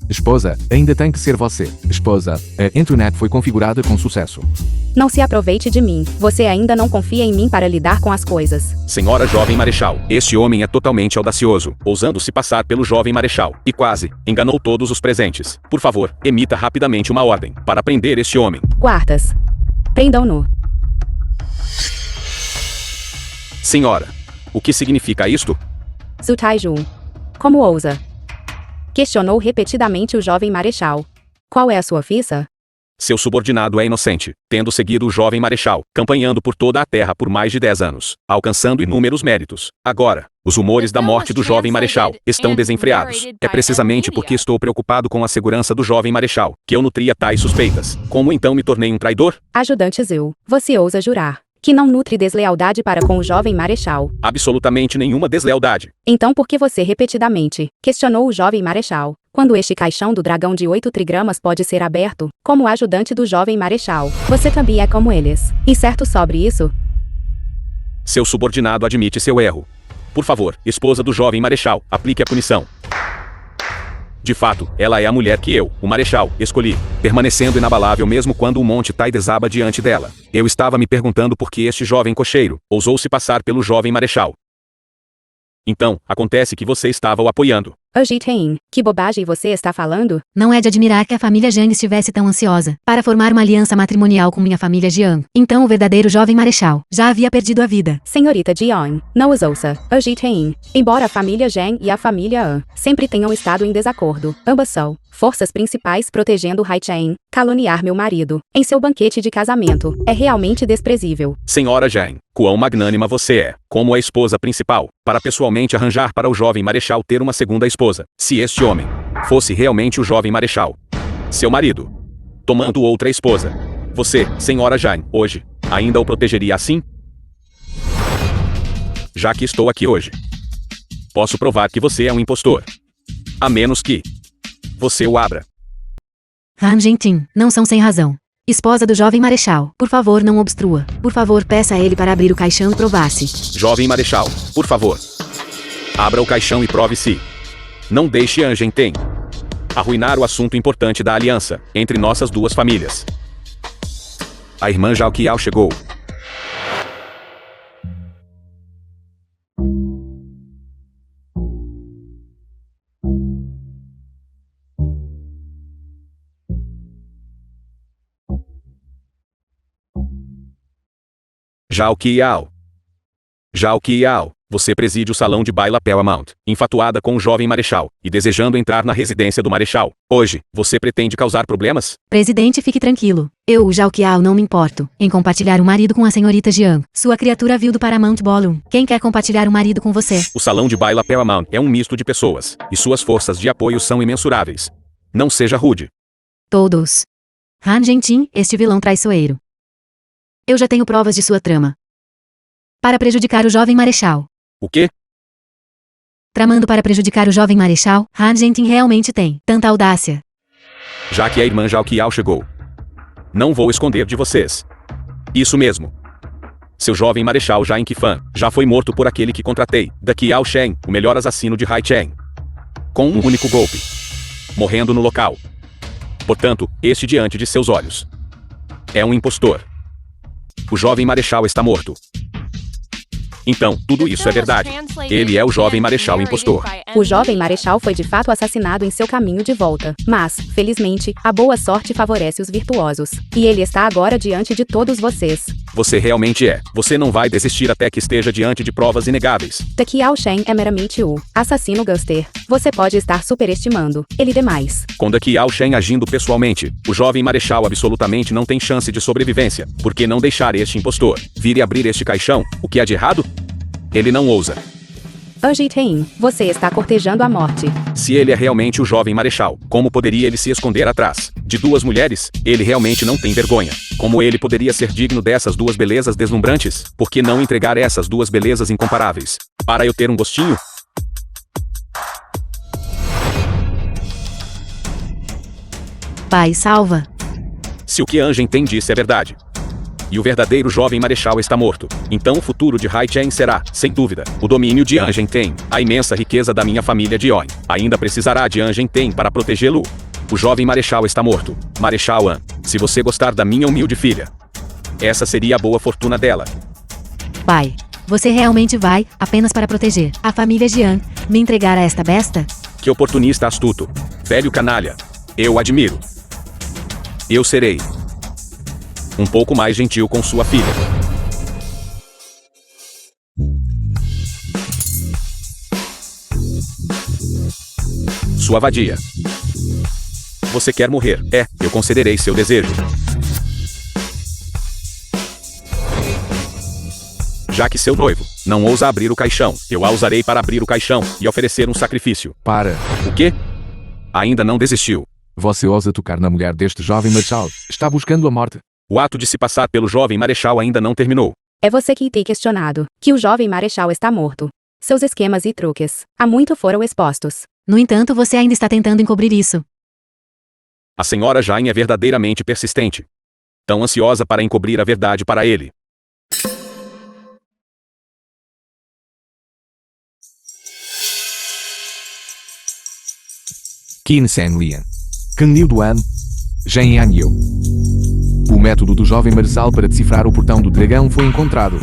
Esposa, ainda tem que ser você. Esposa, a internet foi configurada com sucesso. Não se aproveite de mim. Você ainda não confia em mim para lidar com as coisas. Senhora Jovem Marechal, este homem é totalmente audacioso, ousando se passar pelo Jovem Marechal, e quase enganou todos os presentes. Por favor, emita rapidamente uma ordem para prender este homem. Guardas. Prendam-no. Senhora, o que significa isto? Zhu Taijun. Como ousa? Questionou repetidamente o jovem marechal. Qual é a sua ofensa? Seu subordinado é inocente, tendo seguido o Jovem Marechal, campanhando por toda a terra por mais de 10 anos, alcançando inúmeros méritos. Agora, os rumores da morte do Jovem Marechal estão desenfreados. É precisamente porque estou preocupado com a segurança do Jovem Marechal que eu nutria tais suspeitas. Como então me tornei um traidor? Ajudante Zhu, você ousa jurar que não nutre deslealdade para com o jovem marechal. Absolutamente nenhuma deslealdade. Então por que você repetidamente questionou o jovem marechal, quando este caixão do dragão de 8 trigramas pode ser aberto, como ajudante do jovem marechal? Você também é como eles. E certo sobre isso? Seu subordinado admite seu erro. Por favor, esposa do Jovem Marechal, aplique a punição. De fato, ela é a mulher que eu, o Marechal, escolhi, permanecendo inabalável mesmo quando o Monte Tai desaba diante dela. Eu estava me perguntando por que este jovem cocheiro ousou se passar pelo Jovem Marechal. Então, acontece que você estava o apoiando. Ajitein, que bobagem você está falando? Não é de admirar que a família Jiang estivesse tão ansiosa para formar uma aliança matrimonial com minha família Jiang. Então o verdadeiro jovem marechal já havia perdido a vida. Senhorita Jiang, não os ouça. Ajitein, embora a família Zheng e a família An sempre tenham estado em desacordo, ambas são forças principais protegendo Haichen. Caluniar meu marido em seu banquete de casamento é realmente desprezível. Senhora Zheng, quão magnânima você é, como a esposa principal, para pessoalmente arranjar para o Jovem Marechal ter uma segunda esposa. Se este homem fosse realmente o Jovem Marechal, seu marido, tomando outra esposa, você, Senhora Zheng, hoje, ainda o protegeria assim? Já que estou aqui hoje, posso provar que você é um impostor. A menos que você o abra. Han Gentin, não são sem razão. Esposa do jovem marechal, por favor não obstrua. Por favor peça a ele para abrir o caixão e provar-se. Jovem Marechal, por favor, abra o caixão e prove-se. Não deixe Han Gentin arruinar o assunto importante da aliança entre nossas duas famílias. A irmã Zhao Qiao chegou. Zhao Qiao. Zhao Qiao, você preside o salão de baile Paramount, infatuada com o jovem marechal, e desejando entrar na residência do marechal. Hoje, você pretende causar problemas? Presidente, fique tranquilo. Eu, Zhao Qiao, não me importo em compartilhar o marido com a senhorita Jiang, sua criatura vil do Paramount Ballroom. Quem quer compartilhar o marido com você? O salão de baile Paramount é um misto de pessoas, e suas forças de apoio são imensuráveis. Não seja rude. Todos. Han Gentin, este vilão traiçoeiro. Eu já tenho provas de sua trama para prejudicar o jovem marechal. O quê? Tramando para prejudicar o jovem marechal, Han Gentin realmente tem tanta audácia. Já que a irmã Zhao Qiao chegou, não vou esconder de vocês. Isso mesmo. Seu jovem marechal Zhang Qifan já foi morto por aquele que contratei, da Qiao Shen, o melhor assassino de Haichen, com um único golpe, morrendo no local. Portanto, este diante de seus olhos é um impostor. O jovem marechal está morto. Então, tudo isso é verdade. Ele é o jovem marechal impostor. O jovem marechal foi de fato assassinado em seu caminho de volta. Mas, felizmente, a boa sorte favorece os virtuosos. E ele está agora diante de todos vocês. Você realmente é. Você não vai desistir até que esteja diante de provas inegáveis. Da Qiao Shen é meramente o assassino Guster. Você pode estar superestimando ele demais. Com Da Qiao Shen agindo pessoalmente, o jovem marechal absolutamente não tem chance de sobrevivência. Por que não deixar este impostor vir e abrir este caixão? O que há de errado? Ele não ousa. Ajitein, você está cortejando a morte. Se ele é realmente o jovem marechal, como poderia ele se esconder atrás de duas mulheres? Ele realmente não tem vergonha. Como ele poderia ser digno dessas duas belezas deslumbrantes? Por que não entregar essas duas belezas incomparáveis? Para eu ter um gostinho? Pai, salva. Se o que Anjen Ten disse é verdade, e o verdadeiro jovem marechal está morto, então o futuro de Haichen será, sem dúvida, o domínio de Anjen Ten. A imensa riqueza da minha família de Yoin ainda precisará de Anjen Ten para protegê-lo. O jovem marechal está morto. Marechal An, se você gostar da minha humilde filha, essa seria a boa fortuna dela. Pai, você realmente vai, apenas para proteger a família Jian, me entregar a esta besta? Que oportunista astuto. Velho canalha. Eu admiro. Eu serei um pouco mais gentil com sua filha. Sua vadia. Você quer morrer? Eu concederei seu desejo. Já que seu noivo não ousa abrir o caixão, eu a usarei para abrir o caixão e oferecer um sacrifício. Para. O quê? Ainda não desistiu. Você ousa tocar na mulher deste jovem marechal. Está buscando a morte. O ato de se passar pelo jovem marechal ainda não terminou. É você que tem questionado que o jovem marechal está morto. Seus esquemas e truques há muito foram expostos. No entanto, você ainda está tentando encobrir isso. A senhora Jain é verdadeiramente persistente. Tão ansiosa para encobrir a verdade para ele. Qin Sen Lian. Canil Duan. Zhen Yanyu. O método do jovem marechal para decifrar o portão do dragão foi encontrado.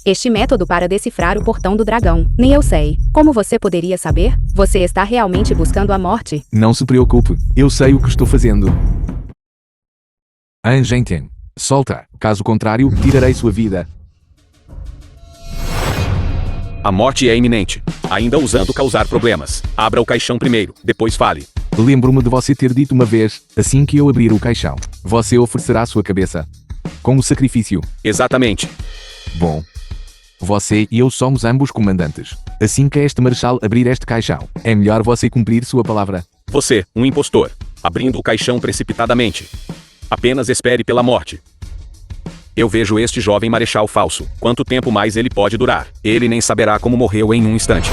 Este método para decifrar o portão do dragão, nem eu sei. Como você poderia saber? Você está realmente buscando a morte? Não se preocupe, eu sei o que estou fazendo. Anjen Ten. Solta, caso contrário, tirarei sua vida. A morte é iminente. Ainda ousando causar problemas. Abra o caixão primeiro, depois fale. Lembro-me de você ter dito uma vez, assim que eu abrir o caixão, você oferecerá sua cabeça. Como sacrifício. Exatamente. Bom. Você e eu somos ambos comandantes. Assim que este marechal abrir este caixão, é melhor você cumprir sua palavra. Você, um impostor, abrindo o caixão precipitadamente. Apenas espere pela morte. Eu vejo este jovem marechal falso. Quanto tempo mais ele pode durar? Ele nem saberá como morreu em um instante.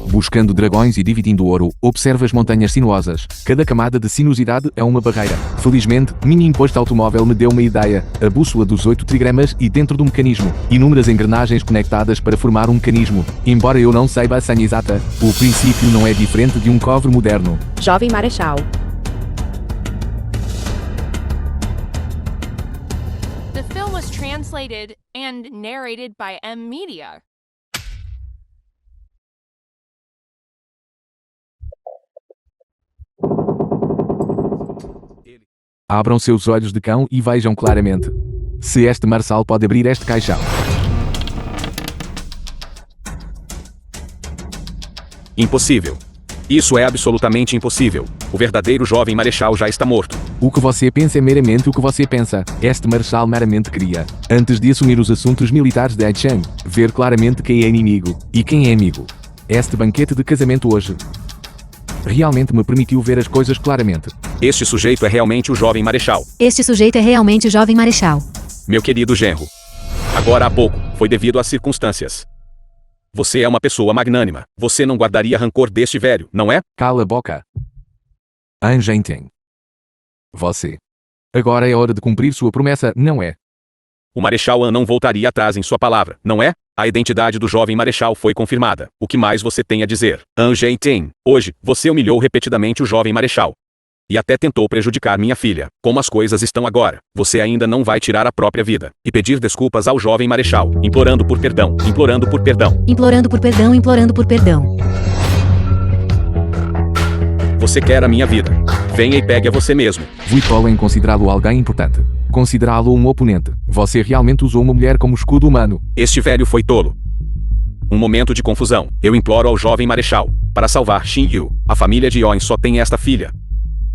Buscando dragões e dividindo ouro, observa as montanhas sinuosas. Cada camada de sinuosidade é uma barreira. Felizmente, mini imposto automóvel me deu uma ideia. A bússola dos 8 trigramas e dentro do mecanismo. Inúmeras engrenagens conectadas para formar um mecanismo. Embora eu não saiba a senha exata, o princípio não é diferente de um cofre moderno. Jovem marechal. The film was translated and narrated by M Media. Abram seus olhos de cão e vejam claramente. Se este marçal pode abrir este caixão. Impossível. Isso é absolutamente impossível. O verdadeiro jovem marechal já está morto. O que você pensa é meramente o que você pensa. Este marechal meramente queria, antes de assumir os assuntos militares de Aichang, ver claramente quem é inimigo e quem é amigo. Este banquete de casamento hoje realmente me permitiu ver as coisas claramente. Este sujeito é realmente o jovem marechal. Este sujeito é realmente o jovem marechal. Meu querido genro. Agora há pouco, foi devido às circunstâncias. Você é uma pessoa magnânima. Você não guardaria rancor deste velho, não é? Cala a boca. Anjen Ten. Você. Agora é hora de cumprir sua promessa, não é? O Marechal An não voltaria atrás em sua palavra, não é? A identidade do jovem Marechal foi confirmada. O que mais você tem a dizer? Anjen Ten. Hoje, você humilhou repetidamente o jovem Marechal. E até tentou prejudicar minha filha. Como as coisas estão agora, você ainda não vai tirar a própria vida. E pedir desculpas ao jovem Marechal, implorando por perdão, implorando por perdão. Implorando por perdão, implorando por perdão. Você quer a minha vida. Venha e pegue a você mesmo. Vuitol em considerá-lo alguém importante. Considerá-lo um oponente. Você realmente usou uma mulher como escudo humano. Este velho foi tolo. Um momento de confusão. Eu imploro ao jovem Marechal. Para salvar Xin Yu, a família de Yoin só tem esta filha.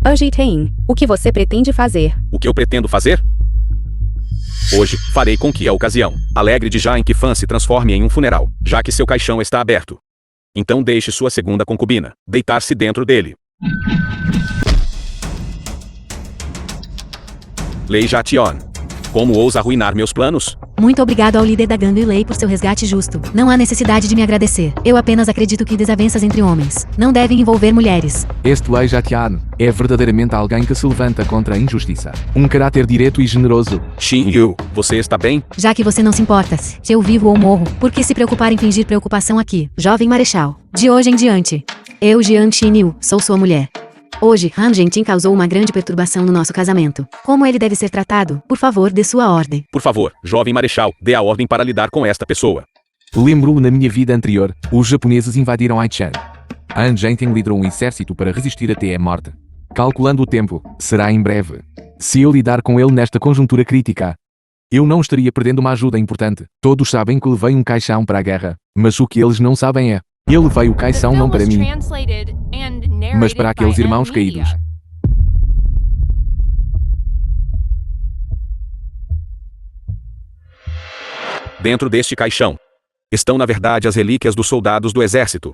Anjen Ten, o que você pretende fazer? O que eu pretendo fazer? Hoje, farei com que a ocasião alegre de Jain Qifan se transforme em um funeral, já que seu caixão está aberto. Então deixe sua segunda concubina deitar-se dentro dele. Lei Jation. Como ousa arruinar meus planos? Muito obrigado ao líder da gangue Lei por seu resgate justo. Não há necessidade de me agradecer. Eu apenas acredito que desavenças entre homens não devem envolver mulheres. Este Lei Jatian é verdadeiramente alguém que se levanta contra a injustiça. Um caráter direto e generoso. Xin Yu, você está bem? Já que você não se importa se eu vivo ou morro, por que se preocupar em fingir preocupação aqui? Jovem Marechal. De hoje em diante, eu, Jiang Xinyu, sou sua mulher. Hoje, Han Zhentin causou uma grande perturbação no nosso casamento. Como ele deve ser tratado? Por favor, dê sua ordem. Por favor, jovem marechal, dê a ordem para lidar com esta pessoa. Lembro-o na minha vida anterior, os japoneses invadiram Aichan. Han Zhentin liderou um exército para resistir até a morte. Calculando o tempo, será em breve. Se eu lidar com ele nesta conjuntura crítica, eu não estaria perdendo uma ajuda importante. Todos sabem que levei um caixão para a guerra, mas o que eles não sabem é, eu levei o The caixão film não para was mim, translated and mas narrated para aqueles by irmãos N-Media. caídos. Dentro deste caixão estão na verdade as relíquias dos soldados do exército.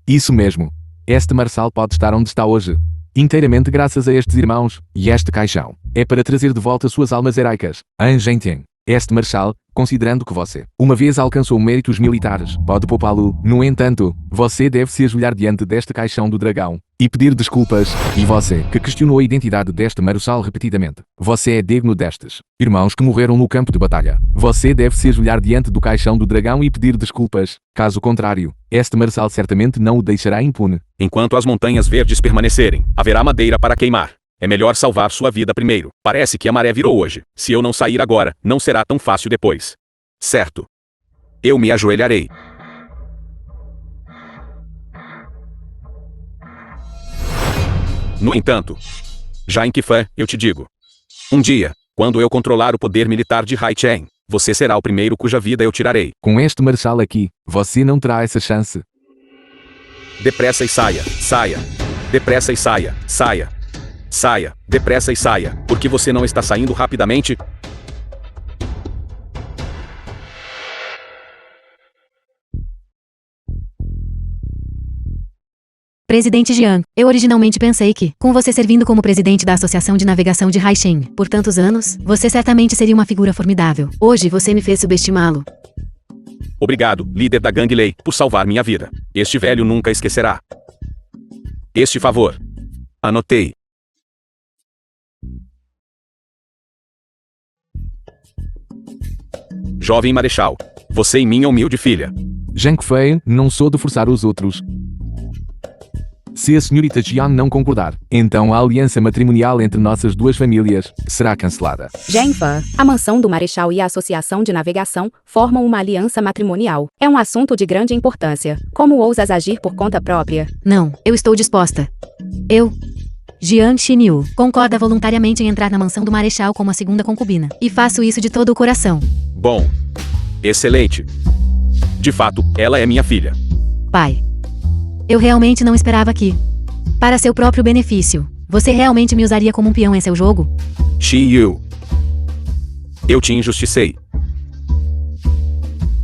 Isso mesmo. Este marçal pode estar onde está hoje, inteiramente graças a estes irmãos, e este caixão é para trazer de volta suas almas heroicas. Han Zhentin, este marçal, considerando que você uma vez alcançou méritos militares, pode poupá-lo. No entanto, você deve se ajoelhar diante deste caixão do dragão e pedir desculpas. E você, que questionou a identidade deste marçal repetidamente, você é digno destes irmãos que morreram no campo de batalha. Você deve se ajoelhar diante do caixão do dragão e pedir desculpas. Caso contrário, este marçal certamente não o deixará impune. Enquanto as montanhas verdes permanecerem, haverá madeira para queimar. É melhor salvar sua vida primeiro. Parece que a maré virou hoje. Se eu não sair agora, não será tão fácil depois. Certo. Eu me ajoelharei. No entanto, já em que fé, eu te digo. Um dia, quando eu controlar o poder militar de Haichen, você será o primeiro cuja vida eu tirarei. Com este marçal aqui, você não terá essa chance. Depressa e saia, saia. Depressa e saia, saia. Saia, depressa e saia. Por que você não está saindo rapidamente? Presidente Jiang, eu originalmente pensei que, com você servindo como presidente da Associação de Navegação de Haixing por tantos anos, você certamente seria uma figura formidável. Hoje você me fez subestimá-lo. Obrigado, líder da gangue Lei, por salvar minha vida. Este velho nunca esquecerá. Este favor. Anotei. Jovem Marechal, você e minha humilde filha. Zhang Fei, não sou de forçar os outros. Se a senhorita Jiang não concordar, então a aliança matrimonial entre nossas duas famílias será cancelada. Genfa, a mansão do Marechal e a Associação de Navegação formam uma aliança matrimonial. É um assunto de grande importância. Como ousas agir por conta própria? Não, eu estou disposta. Eu, Jiang Xinyu, concorda voluntariamente em entrar na mansão do Marechal como a segunda concubina. E faço isso de todo o coração. Bom. Excelente. De fato, ela é minha filha. Pai. Eu realmente não esperava que, para seu próprio benefício, você realmente me usaria como um peão em seu jogo? Xiyu. Eu te injusticei.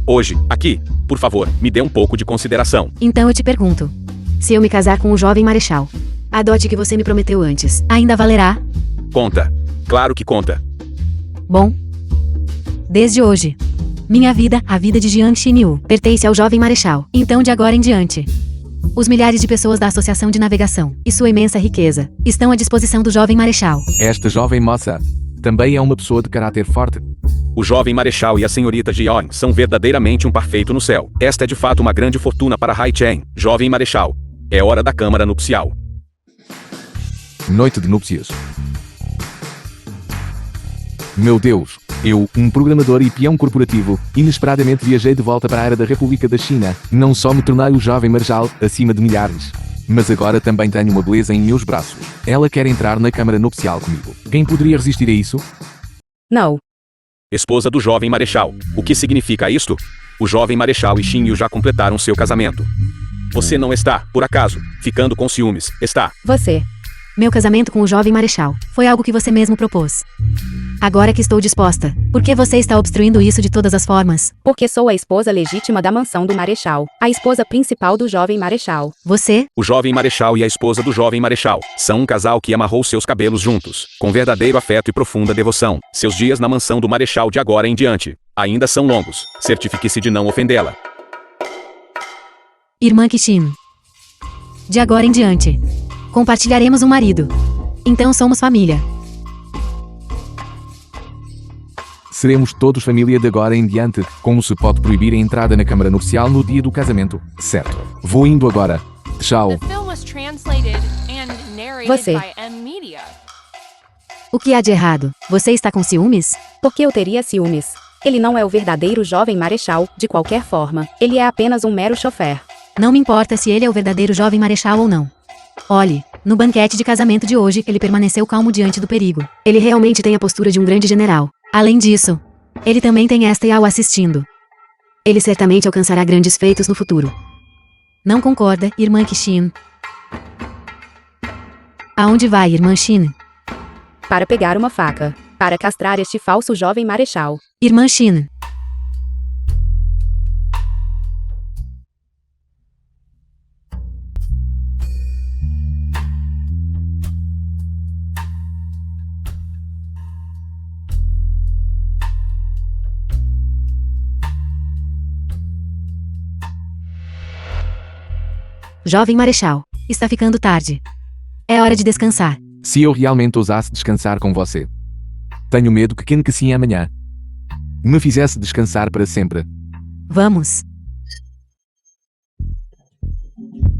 Hoje, aqui, por favor, me dê um pouco de consideração. Então eu te pergunto, se eu me casar com o jovem Marechal, a dote que você me prometeu antes, ainda valerá? Conta. Claro que conta. Bom. Desde hoje, minha vida, a vida de Jiang Xinyu, pertence ao jovem Marechal. Então de agora em diante, os milhares de pessoas da Associação de Navegação e sua imensa riqueza estão à disposição do jovem Marechal. Esta jovem moça também é uma pessoa de caráter forte. O jovem Marechal e a senhorita Jiang são verdadeiramente um parfeito no céu. Esta é de fato uma grande fortuna para Haichen. Jovem Marechal, é hora da câmara nupcial. Noite de núpcias. Meu Deus, eu, um programador e peão corporativo, inesperadamente viajei de volta para a era da República da China. Não só me tornei o jovem marechal, acima de milhares, mas agora também tenho uma beleza em meus braços. Ela quer entrar na câmara nupcial comigo. Quem poderia resistir a isso? Não. Esposa do jovem Marechal. O que significa isto? O jovem Marechal e Xinyu já completaram seu casamento. Você não está, por acaso, ficando com ciúmes, está? Você. Meu casamento com o jovem Marechal foi algo que você mesmo propôs. Agora que estou disposta, por que você está obstruindo isso de todas as formas? Porque sou a esposa legítima da mansão do Marechal, a esposa principal do jovem Marechal. Você? O jovem Marechal e a esposa do jovem Marechal são um casal que amarrou seus cabelos juntos, com verdadeiro afeto e profunda devoção. Seus dias na mansão do Marechal de agora em diante ainda são longos. Certifique-se de não ofendê-la. Irmã Kishin. De agora em diante, compartilharemos um marido. Então somos família. Seremos todos família de agora em diante. Como se pode proibir a entrada na câmara nupcial no dia do casamento? Certo. Vou indo agora. Tchau. The film was translated and narrated Você. by M Media. O que há de errado? Você está com ciúmes? Por que eu teria ciúmes? Ele não é o verdadeiro jovem Marechal, de qualquer forma. Ele é apenas um mero chofer. Não me importa se ele é o verdadeiro jovem Marechal ou não. Olhe, no banquete de casamento de hoje, ele permaneceu calmo diante do perigo. Ele realmente tem a postura de um grande general. Além disso, ele também tem esta e ao assistindo. Ele certamente alcançará grandes feitos no futuro. Não concorda, irmã Kishin? Aonde vai, irmã Shin? Para pegar uma faca. Para castrar este falso jovem Marechal. Irmã Shin. Jovem Marechal, está ficando tarde. É hora de descansar. Se eu realmente ousasse descansar com você. Tenho medo que quem que sim amanhã me fizesse descansar para sempre. Vamos.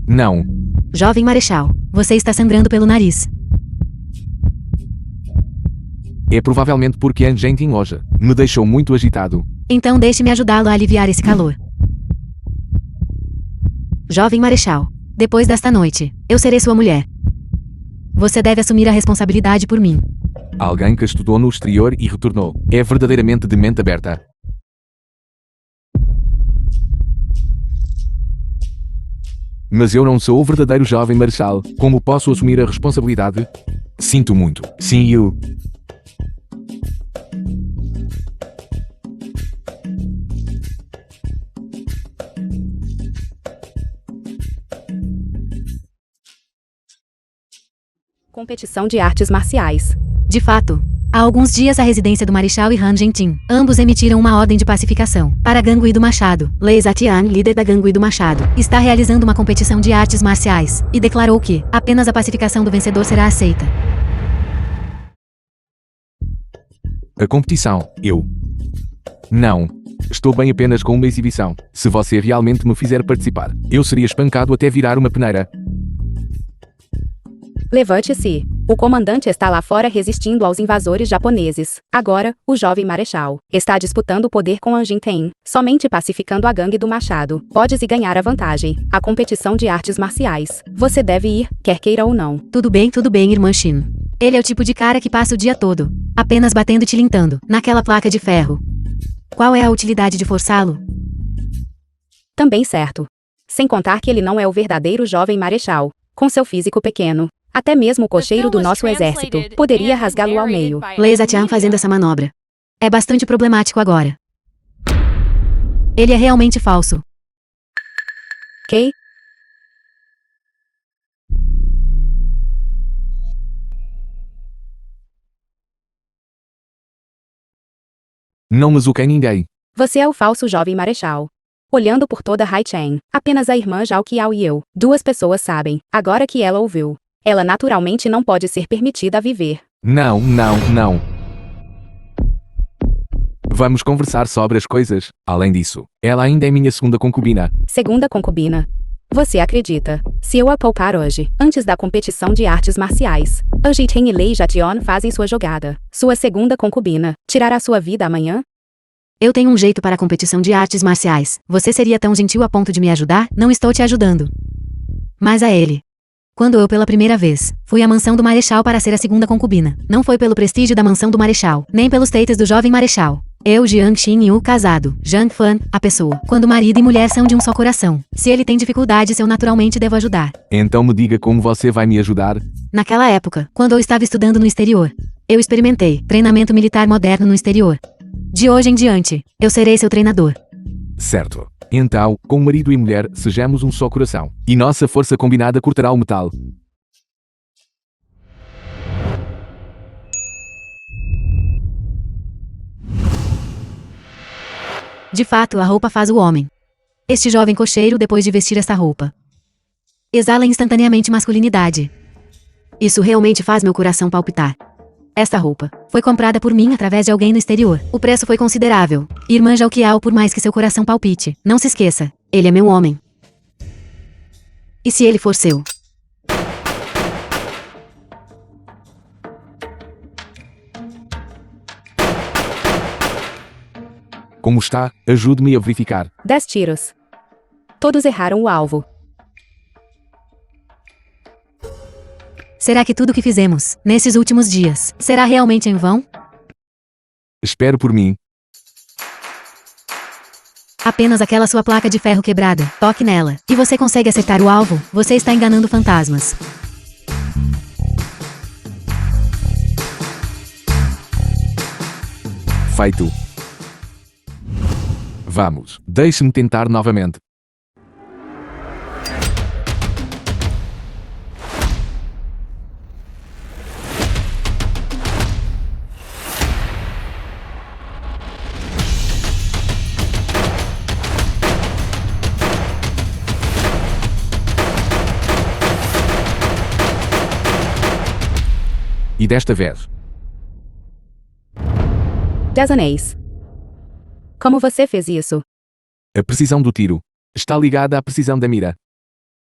Não. Jovem Marechal, você está sangrando pelo nariz. É provavelmente porque a gente em loja me deixou muito agitado. Então deixe-me ajudá-lo a aliviar esse calor. Jovem Marechal, depois desta noite, eu serei sua mulher. Você deve assumir a responsabilidade por mim. Alguém que estudou no exterior e retornou. É verdadeiramente de mente aberta. Mas eu não sou o verdadeiro jovem Marechal. Como posso assumir a responsabilidade? Sinto muito. Sim, eu. Competição de artes marciais. De fato, há alguns dias a residência do Marechal e Han Gentin, ambos emitiram uma ordem de pacificação. Para Gangui do Machado, Lei Zatian, líder da Gangui do Machado, está realizando uma competição de artes marciais, e declarou que apenas a pacificação do vencedor será aceita. A competição. Eu. Não. Estou bem apenas com uma exibição. Se você realmente me fizer participar, eu seria espancado até virar uma peneira. Levante-se. O comandante está lá fora resistindo aos invasores japoneses. Agora, o jovem Marechal está disputando o poder com Anjin-Ten. Somente pacificando a gangue do Machado pode-se ganhar a vantagem. A competição de artes marciais. Você deve ir, quer queira ou não. Tudo bem, irmã Shin. Ele é o tipo de cara que passa o dia todo apenas batendo e tilintando naquela placa de ferro. Qual é a utilidade de forçá-lo? Também certo. Sem contar que ele não é o verdadeiro jovem Marechal. Com seu físico pequeno, até mesmo o cocheiro do nosso exército poderia rasgá-lo ao meio. Lei Zatian fazendo essa manobra. É bastante problemático agora. Ele é realmente falso. Ok? Não me zuquei ninguém. Você é o falso jovem Marechal. Olhando por toda Haichen, apenas a irmã Zhao Qiao e eu, duas pessoas sabem, agora que ela ouviu. Ela naturalmente não pode ser permitida a viver. Não, não, não. Vamos conversar sobre as coisas. Além disso, ela ainda é minha segunda concubina. Segunda concubina. Você acredita? Se eu a poupar hoje, antes da competição de artes marciais, Anjiten e Lei Jation fazem sua jogada. Sua segunda concubina tirará sua vida amanhã? Eu tenho um jeito para a competição de artes marciais. Você seria tão gentil a ponto de me ajudar? Não estou te ajudando. Mas a ele. Quando eu pela primeira vez fui à mansão do Marechal para ser a segunda concubina, não foi pelo prestígio da mansão do Marechal, nem pelos feitos do jovem Marechal. Eu, Jiang Xin e o casado, Zhang Fan, a pessoa. Quando marido e mulher são de um só coração. Se ele tem dificuldades, eu naturalmente devo ajudar. Então me diga como você vai me ajudar. Naquela época, quando eu estava estudando no exterior, Eu experimentei treinamento militar moderno no exterior. De hoje em diante, eu serei seu treinador. Certo. Então, como marido e mulher, sejamos um só coração. E nossa força combinada cortará o metal. De fato, a roupa faz o homem. Este jovem cocheiro, depois de vestir esta roupa, exala instantaneamente masculinidade. Isso realmente faz meu coração palpitar. Esta roupa foi comprada por mim através de alguém no exterior. O preço foi considerável. Irmã Jalquial, por mais que seu coração palpite, não se esqueça, ele é meu homem. E se ele for seu? Como está? Ajude-me a verificar. 10 tiros. Todos erraram o alvo. Será que tudo que fizemos, nesses últimos dias, será realmente em vão? Espero por mim. Apenas aquela sua placa de ferro quebrada, toque nela, e você consegue acertar o alvo. Você está enganando fantasmas. Feito. Vamos, deixe-me tentar novamente. E desta vez? 10 anéis. Como você fez isso? A precisão do tiro está ligada à precisão da mira.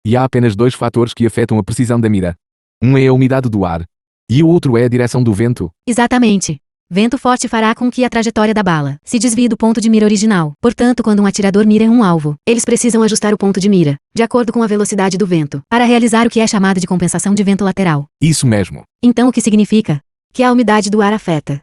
E há apenas dois fatores que afetam a precisão da mira. Um é a umidade do ar. E o outro é a direção do vento. Exatamente. Vento forte fará com que a trajetória da bala se desvie do ponto de mira original. Portanto, quando um atirador mira em um alvo, eles precisam ajustar o ponto de mira, de acordo com a velocidade do vento, para realizar o que é chamado de compensação de vento lateral. Isso mesmo. Então o que significa? Que a umidade do ar afeta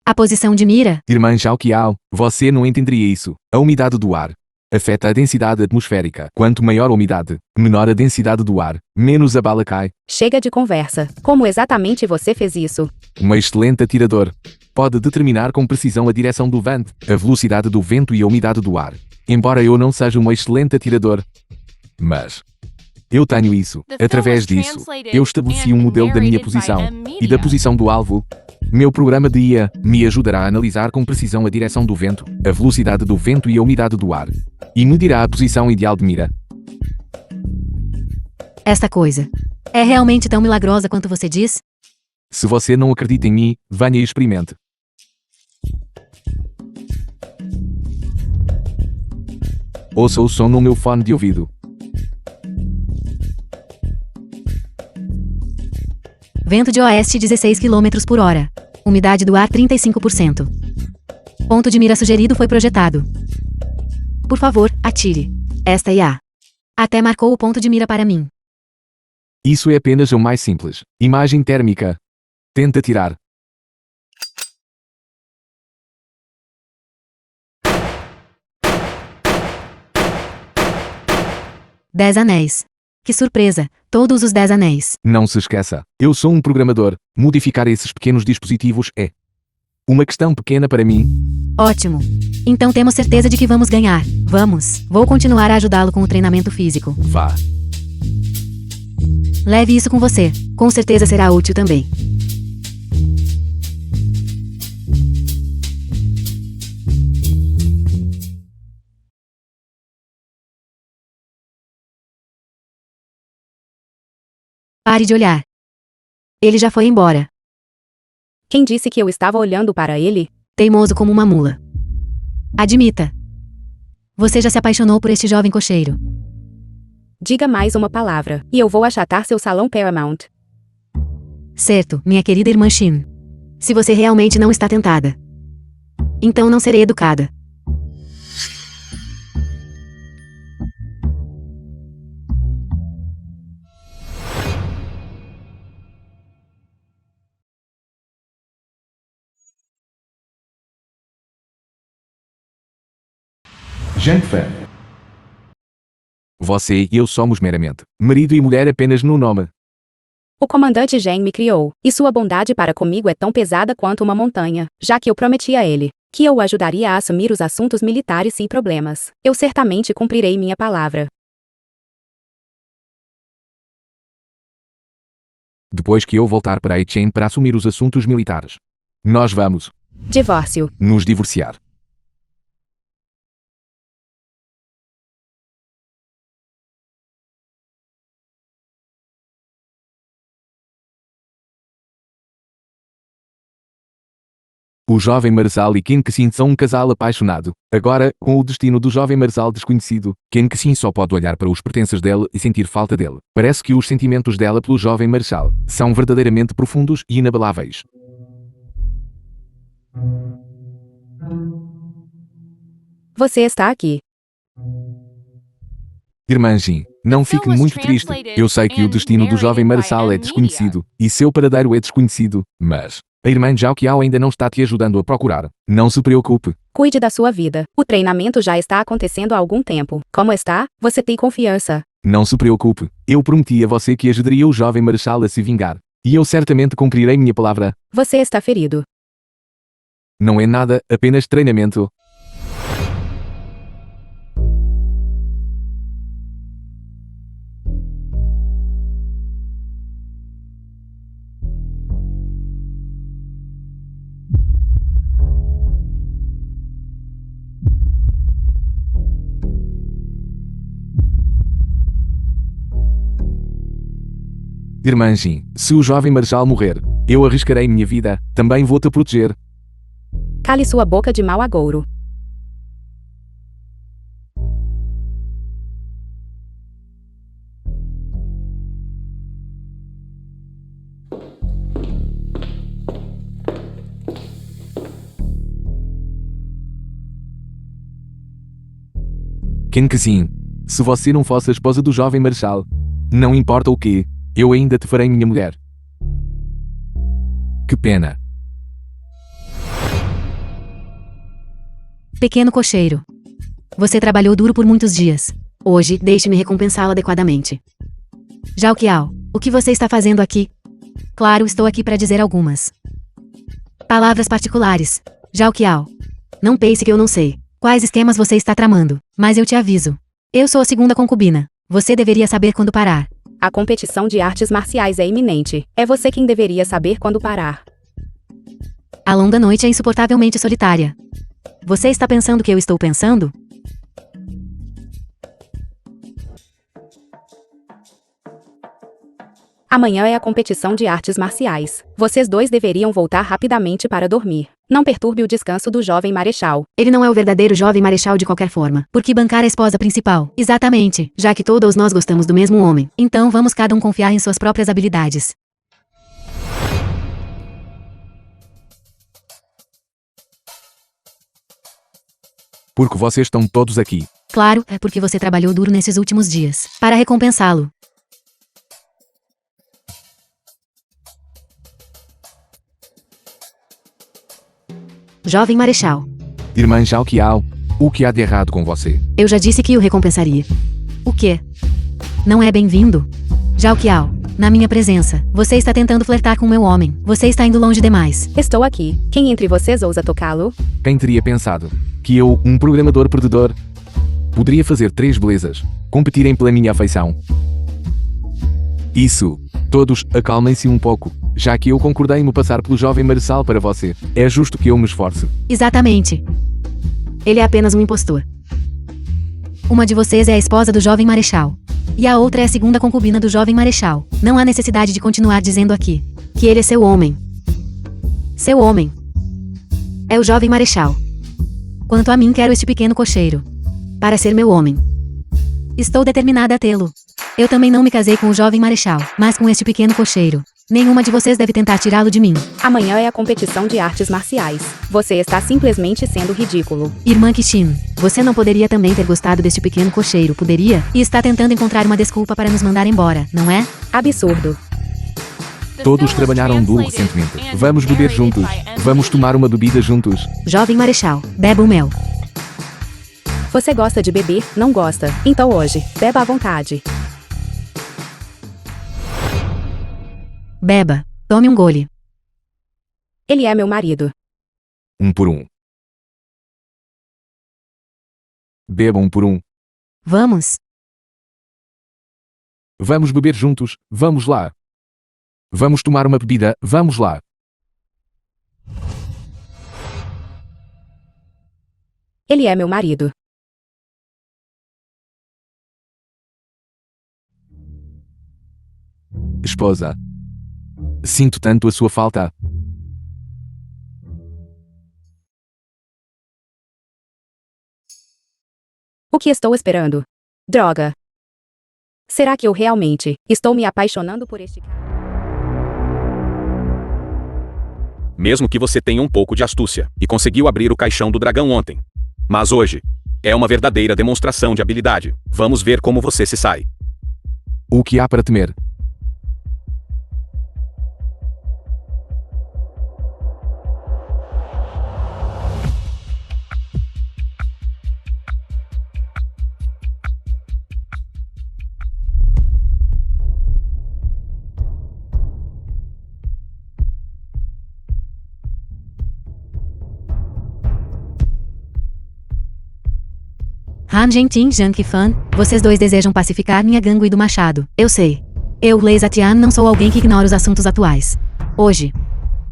a posição de mira? Irmã Jalquial, você não entenderia isso. A umidade do ar afeta a densidade atmosférica. Quanto maior a umidade, menor a densidade do ar, menos a bala cai. Chega de conversa. Como exatamente você fez isso? Um excelente atirador pode determinar com precisão a direção do vento, a velocidade do vento e a umidade do ar. Embora eu não seja um excelente atirador, mas eu tenho isso. Através disso, eu estabeleci um modelo da minha posição e da posição do alvo. Meu programa de IA me ajudará a analisar com precisão a direção do vento, a velocidade do vento e a umidade do ar. E medirá a posição ideal de mira. Esta coisa é realmente tão milagrosa quanto você diz? Se você não acredita em mim, venha e experimente. Ouça o som no meu fone de ouvido. Vento de oeste 16 km por hora. Umidade do ar 35%. Ponto de mira sugerido foi projetado. Por favor, atire. Esta IA até marcou o ponto de mira para mim. Isso é apenas o mais simples. Imagem térmica. Tenta atirar. Dez anéis. Que surpresa! Todos os 10 anéis. Não se esqueça, eu sou um programador. Modificar esses pequenos dispositivos é uma questão pequena para mim. Ótimo. Então temos certeza de que vamos ganhar. Vamos. Vou continuar a ajudá-lo com o treinamento físico. Vá. Leve isso com você. Com certeza será útil também. Pare de olhar. Ele já foi embora. Quem disse que eu estava olhando para ele? Teimoso como uma mula. Admita. Você já se apaixonou por este jovem cocheiro. Diga mais uma palavra, e eu vou achatar seu salão Paramount. Certo, minha querida irmã Shin. Se você realmente não está tentada, então não serei educada. Jean-Fan. Você e eu somos meramente marido e mulher apenas no nome. O comandante Zheng me criou, e sua bondade para comigo é tão pesada quanto uma montanha, já que eu prometi a ele que eu o ajudaria a assumir os assuntos militares sem problemas. Eu certamente cumprirei minha palavra. Depois que eu voltar para Eichen para assumir os assuntos militares, nós vamos Divórcio. nos divorciar. O jovem Marçal e Ken Kessin são um casal apaixonado. Agora, com o destino do jovem Marçal desconhecido, Ken Kessin só pode olhar para os pertences dele e sentir falta dele. Parece que os sentimentos dela pelo jovem Marçal são verdadeiramente profundos e inabaláveis. Você está aqui. Irmã Jin, não fique muito triste. Eu sei que o destino do jovem Marçal é desconhecido e seu paradeiro é desconhecido, mas a irmã Zhao Qiao ainda não está te ajudando a procurar. Não se preocupe. Cuide da sua vida. O treinamento já está acontecendo há algum tempo. Como está? Você tem confiança? Não se preocupe. Eu prometi a você que ajudaria o jovem Marçal a se vingar. E eu certamente cumprirei minha palavra. Você está ferido. Não é nada, apenas treinamento. Irmã Jin, se o jovem Marçal morrer, eu arriscarei minha vida, também vou te proteger. Cale sua boca de mau agouro. Ken Kessin, se você não fosse a esposa do jovem Marçal, não importa o que, eu ainda te farei minha mulher. Que pena. Pequeno cocheiro. Você trabalhou duro por muitos dias. Hoje, deixe-me recompensá-lo adequadamente. Zhao Qiao, o que você está fazendo aqui? Claro, estou aqui para dizer algumas palavras particulares. Zhao Qiao, não pense que eu não sei quais esquemas você está tramando, mas eu te aviso. Eu sou a segunda concubina. Você deveria saber quando parar. A competição de artes marciais é iminente. É você quem deveria saber quando parar. A longa noite é insuportavelmente solitária. Você está pensando o que eu estou pensando? Amanhã é a competição de artes marciais. Vocês dois deveriam voltar rapidamente para dormir. Não perturbe o descanso do jovem marechal. Ele não é o verdadeiro jovem marechal de qualquer forma. Por que bancar a esposa principal? Exatamente, já que todos nós gostamos do mesmo homem. Então vamos cada um confiar em suas próprias habilidades. Porque vocês estão todos aqui. Claro, é porque você trabalhou duro nesses últimos dias. Para recompensá-lo. Jovem marechal. Irmã Zhao Qiao, o que há de errado com você? Eu já disse que o recompensaria. O quê? Não é bem-vindo? Zhao Qiao, na minha presença, você está tentando flertar com meu homem. Você está indo longe demais. Estou aqui. Quem entre vocês ousa tocá-lo? Quem teria pensado que eu, um programador perdedor, poderia fazer 3 belezas competirem pela minha afeição? Isso. Todos, acalmem-se um pouco, já que eu concordei em me passar pelo jovem Marçal para você. É justo que eu me esforce. Exatamente. Ele é apenas um impostor. Uma de vocês é a esposa do jovem marechal. E a outra é a segunda concubina do jovem marechal. Não há necessidade de continuar dizendo aqui que ele é seu homem. Seu homem é o jovem marechal. Quanto a mim, quero este pequeno cocheiro para ser meu homem. Estou determinada a tê-lo. Eu também não me casei com o jovem marechal, mas com este pequeno cocheiro. Nenhuma de vocês deve tentar tirá-lo de mim. Amanhã é a competição de artes marciais. Você está simplesmente sendo ridículo. Irmã Kishin, você não poderia também ter gostado deste pequeno cocheiro, poderia? E está tentando encontrar uma desculpa para nos mandar embora, não é? Absurdo. Todos trabalharam duro recentemente. Vamos beber juntos. Vamos tomar uma bebida juntos. Jovem marechal, beba o mel. Você gosta de beber? Não gosta? Então hoje, beba à vontade. Beba. Tome um gole. Ele é meu marido. Um por um. Beba um por um. Vamos. Vamos beber juntos, vamos lá. Vamos tomar uma bebida, vamos lá. Ele é meu marido. Esposa. Sinto tanto a sua falta. O que estou esperando? Droga. Será que eu realmente estou me apaixonando por este cara? Mesmo que você tenha um pouco de astúcia e conseguiu abrir o caixão do dragão ontem. Mas hoje é uma verdadeira demonstração de habilidade. Vamos ver como você se sai. O que há para temer? Han Gentin e Jiang Qifan, vocês dois desejam pacificar minha gangue do machado. Eu sei. Eu, Lei Zatian, não sou alguém que ignora os assuntos atuais. Hoje,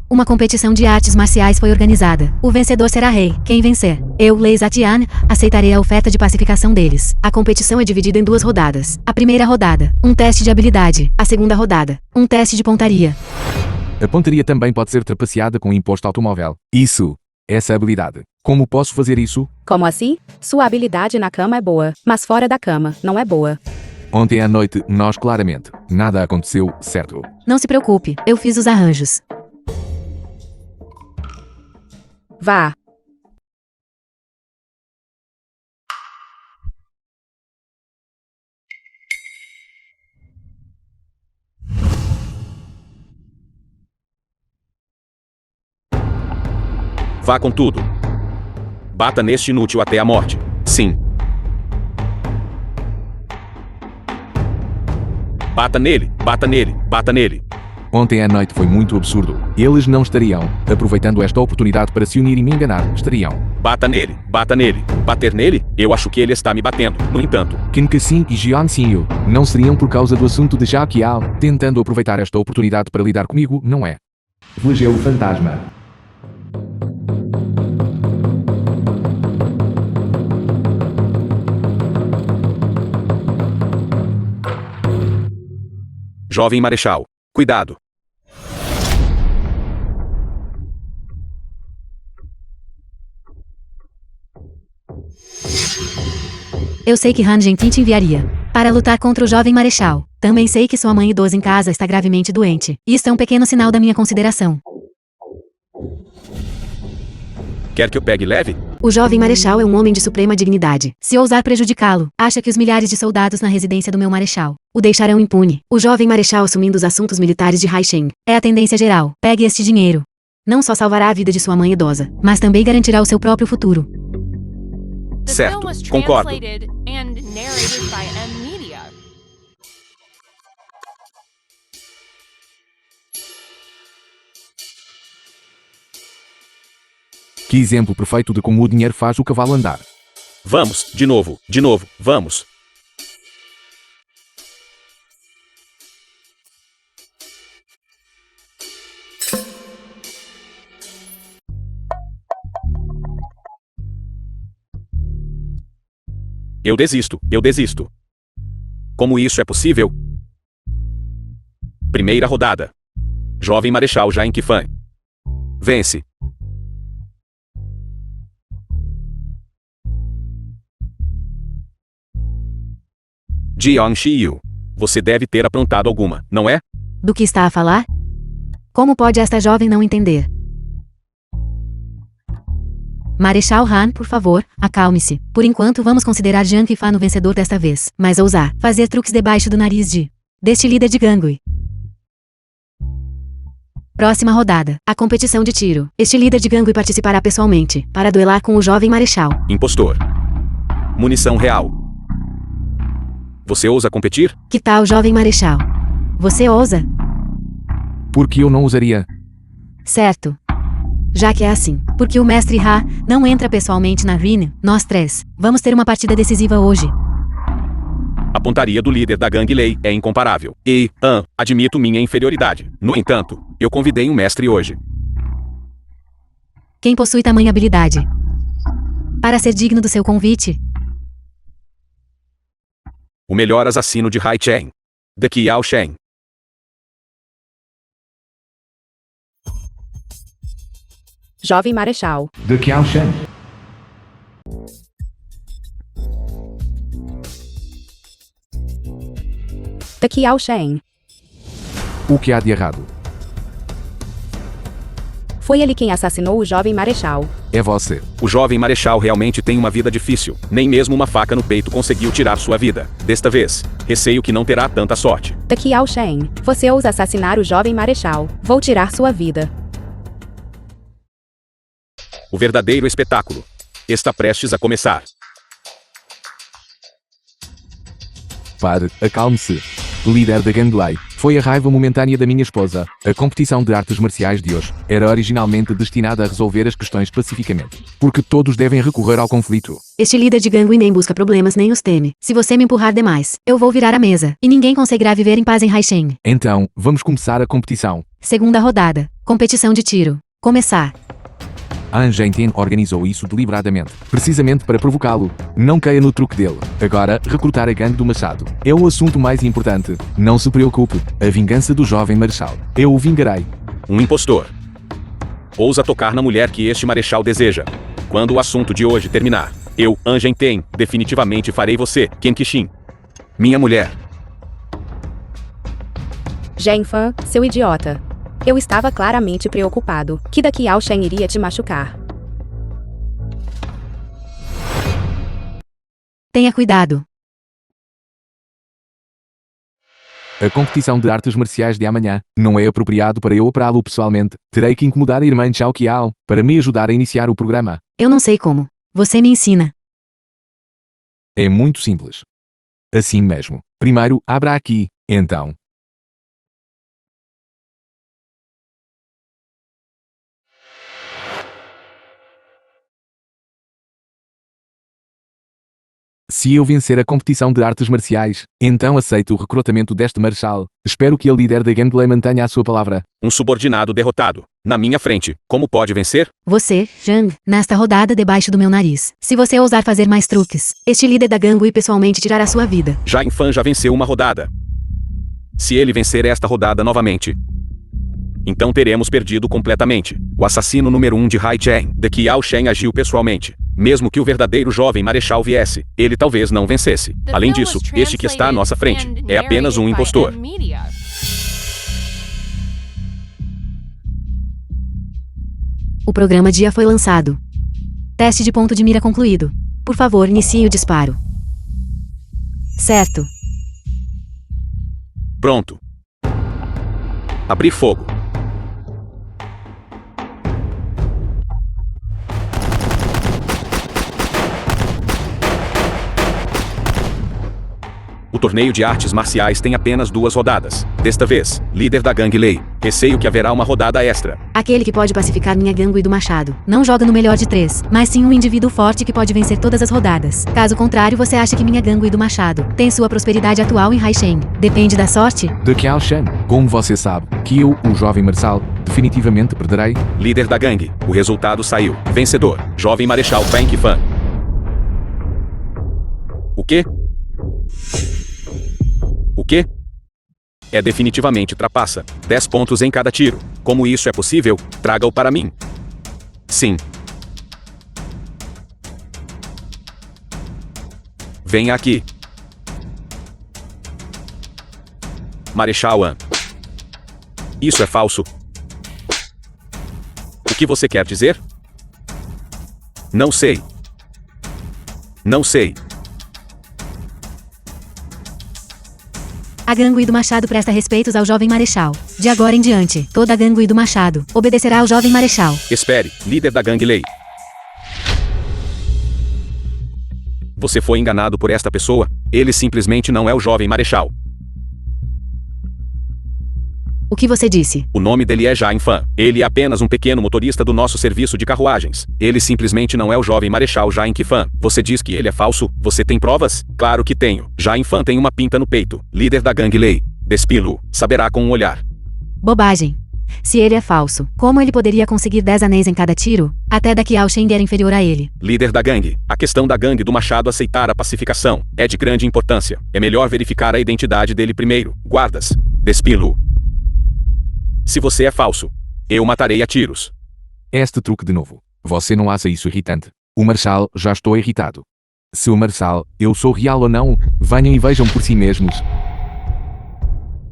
uma competição de artes marciais foi organizada. O vencedor será rei. Quem vencer? Eu, Lei Zatian, aceitarei a oferta de pacificação deles. A competição é dividida em 2 rodadas. A primeira rodada, um teste de habilidade. A segunda rodada, um teste de pontaria. A pontaria também pode ser trapaceada com imposto automóvel. Isso. Essa habilidade. Como posso fazer isso? Como assim? Sua habilidade na cama é boa, mas fora da cama, não é boa. Ontem à noite, nós claramente, nada aconteceu, certo? Não se preocupe, eu fiz os arranjos. Vá. Vá com tudo. Bata neste inútil até a morte. Sim. Bata nele, bata nele, bata nele. Ontem à noite foi muito absurdo. Eles não estariam aproveitando esta oportunidade para se unir e me enganar. Estariam. Bata nele, bata nele. Bater nele? Eu acho que ele está me batendo. No entanto, Qin Cassim e Jian Xinyu não seriam por causa do assunto de Jia Qiao, tentando aproveitar esta oportunidade para lidar comigo, não é? Flagelo fantasma. jovem marechal, cuidado. Eu sei que Han Gentin te enviaria para lutar contra o jovem marechal. Também sei que sua mãe idosa em casa está gravemente doente. Isto é um pequeno sinal da minha consideração. Quer que eu pegue leve? O jovem marechal é um homem de suprema dignidade. Se ousar prejudicá-lo, acha que os milhares de soldados na residência do meu marechal o deixarão impune. O jovem marechal assumindo os assuntos militares de Haisheng. É a tendência geral. Pegue este dinheiro. Não só salvará a vida de sua mãe idosa, mas também garantirá o seu próprio futuro. The Certo, film was concordo. translated and narrated by Media. Que exemplo perfeito de como o dinheiro faz o cavalo andar. Vamos, de novo, vamos. Eu desisto. Como isso é possível? Primeira rodada. Jovem Marechal Jiang Qifan. Vence. Jiang Xiyu. Você deve ter aprontado alguma, não é? Do que está a falar? Como pode esta jovem não entender? Marechal Han, por favor, acalme-se. Por enquanto vamos considerar Jiang Qifan o vencedor desta vez. Mas ousar fazer truques debaixo do nariz deste líder de gangue. Próxima rodada. A competição de tiro. Este líder de gangue participará pessoalmente, para duelar com o jovem marechal. Impostor. Munição real. Você ousa competir? Que tal, jovem marechal? Você ousa? Porque eu não usaria. Certo. Já que é assim, porque o mestre Ha não entra pessoalmente na arena, nós três vamos ter uma partida decisiva hoje. A pontaria do líder da gangue Lei é incomparável. E, admito minha inferioridade. No entanto, eu convidei um mestre hoje. Quem possui tamanha habilidade para ser digno do seu convite? O melhor assassino de Hai Chen. The Qiao Shen. Jovem Marechal. The Qiao Shen. The Qiao Shen. O que há de errado? Foi ele quem assassinou o jovem Marechal. É você. O jovem marechal realmente tem uma vida difícil. Nem mesmo uma faca no peito conseguiu tirar sua vida. Desta vez, receio que não terá tanta sorte. The Qiao Shen. Você ousa assassinar o jovem Marechal. Vou tirar sua vida. O verdadeiro espetáculo está prestes a começar. Pare, acalme-se. Líder da gangue Lei. Foi a raiva momentânea da minha esposa. A competição de artes marciais de hoje era originalmente destinada a resolver as questões pacificamente. Porque todos devem recorrer ao conflito. Este líder de gangue nem busca problemas nem os teme. Se você me empurrar demais, eu vou virar a mesa. E ninguém conseguirá viver em paz em Haisheng. Então, vamos começar a competição. Segunda rodada. Competição de tiro. Começar. A Anjenten organizou isso deliberadamente, precisamente para provocá-lo. Não caia no truque dele. Agora, recrutar a gangue do Machado é o assunto mais importante. Não se preocupe, a vingança do jovem Marechal. Eu o vingarei. Um impostor. Ousa tocar na mulher que este marechal deseja. Quando o assunto de hoje terminar, eu, Anjenten, definitivamente farei você, Ken Kishin. Minha mulher. Zhenfan, seu idiota. Eu estava claramente preocupado que The Qiao Shen iria te machucar. Tenha cuidado. A competição de artes marciais de amanhã não é apropriado para eu operá-lo pessoalmente. Terei que incomodar a irmã Chao Qiao para me ajudar a iniciar o programa. Eu não sei como. Você me ensina. É muito simples. Assim mesmo. Primeiro, abra aqui, então. Se eu vencer a competição de artes marciais, então aceito o recrutamento deste marechal. Espero que a líder da gangue Lei mantenha a sua palavra. Um subordinado derrotado. Na minha frente. Como pode vencer? Você, Zhang, nesta rodada debaixo do meu nariz. Se você ousar fazer mais truques, este líder da gangue pessoalmente tirará sua vida. Jain Fan já venceu uma rodada. Se ele vencer esta rodada novamente, então teremos perdido completamente. O assassino número 1 de Hai Chen, The Qiao Shen, agiu pessoalmente. Mesmo que o verdadeiro jovem marechal viesse, ele talvez não vencesse. Além disso, este que está à nossa frente é apenas um impostor. O programa Dia foi lançado. Teste de ponto de mira concluído. Por favor, inicie o disparo. Certo. Pronto. Abrir fogo. O torneio de artes marciais tem apenas 2 rodadas. Desta vez, líder da gangue Lei. Receio que haverá uma rodada extra. Aquele que pode pacificar minha gangue e do Machado não joga no melhor de 3, mas sim um indivíduo forte que pode vencer todas as rodadas. Caso contrário, você acha que minha gangue e do Machado tem sua prosperidade atual em Haisheng. Depende da sorte? The Qiao Shen, como você sabe, que eu, o jovem marechal, definitivamente perderei. Líder da gangue. O resultado saiu. Vencedor. Jovem Marechal Feng Fan. O quê? O quê? É definitivamente trapaça. 10 pontos em cada tiro. Como isso é possível? Traga-o para mim. Sim. Venha aqui. Marechal An. Isso é falso. O que você quer dizer? Não sei. Não sei. A gangue do Machado presta respeitos ao jovem Marechal. De agora em diante, toda a gangue do Machado obedecerá ao jovem Marechal. Espere, líder da gangue Lei. Você foi enganado por esta pessoa? Ele simplesmente não é o jovem Marechal. O que você disse? O nome dele é Jain Fan. Ele é apenas um pequeno motorista do nosso serviço de carruagens. Ele simplesmente não é o jovem Marechal Jain Fan. Você diz que ele é falso? Você tem provas? Claro que tenho. Jain Fan tem uma pinta no peito. Líder da gangue Lei. Despilo. Saberá com um olhar. Bobagem. Se ele é falso, como ele poderia conseguir 10 anéis em cada tiro? Até daqui Yao Sheng era inferior a ele. Líder da gangue. A questão da gangue do Machado aceitar a pacificação é de grande importância. É melhor verificar a identidade dele primeiro. Guardas. Despilo. Se você é falso, eu matarei a tiros. Este truque de novo. Você não acha isso irritante? O Marshal, já estou irritado. Seu Marshal, eu sou real ou não? Venham e vejam por si mesmos.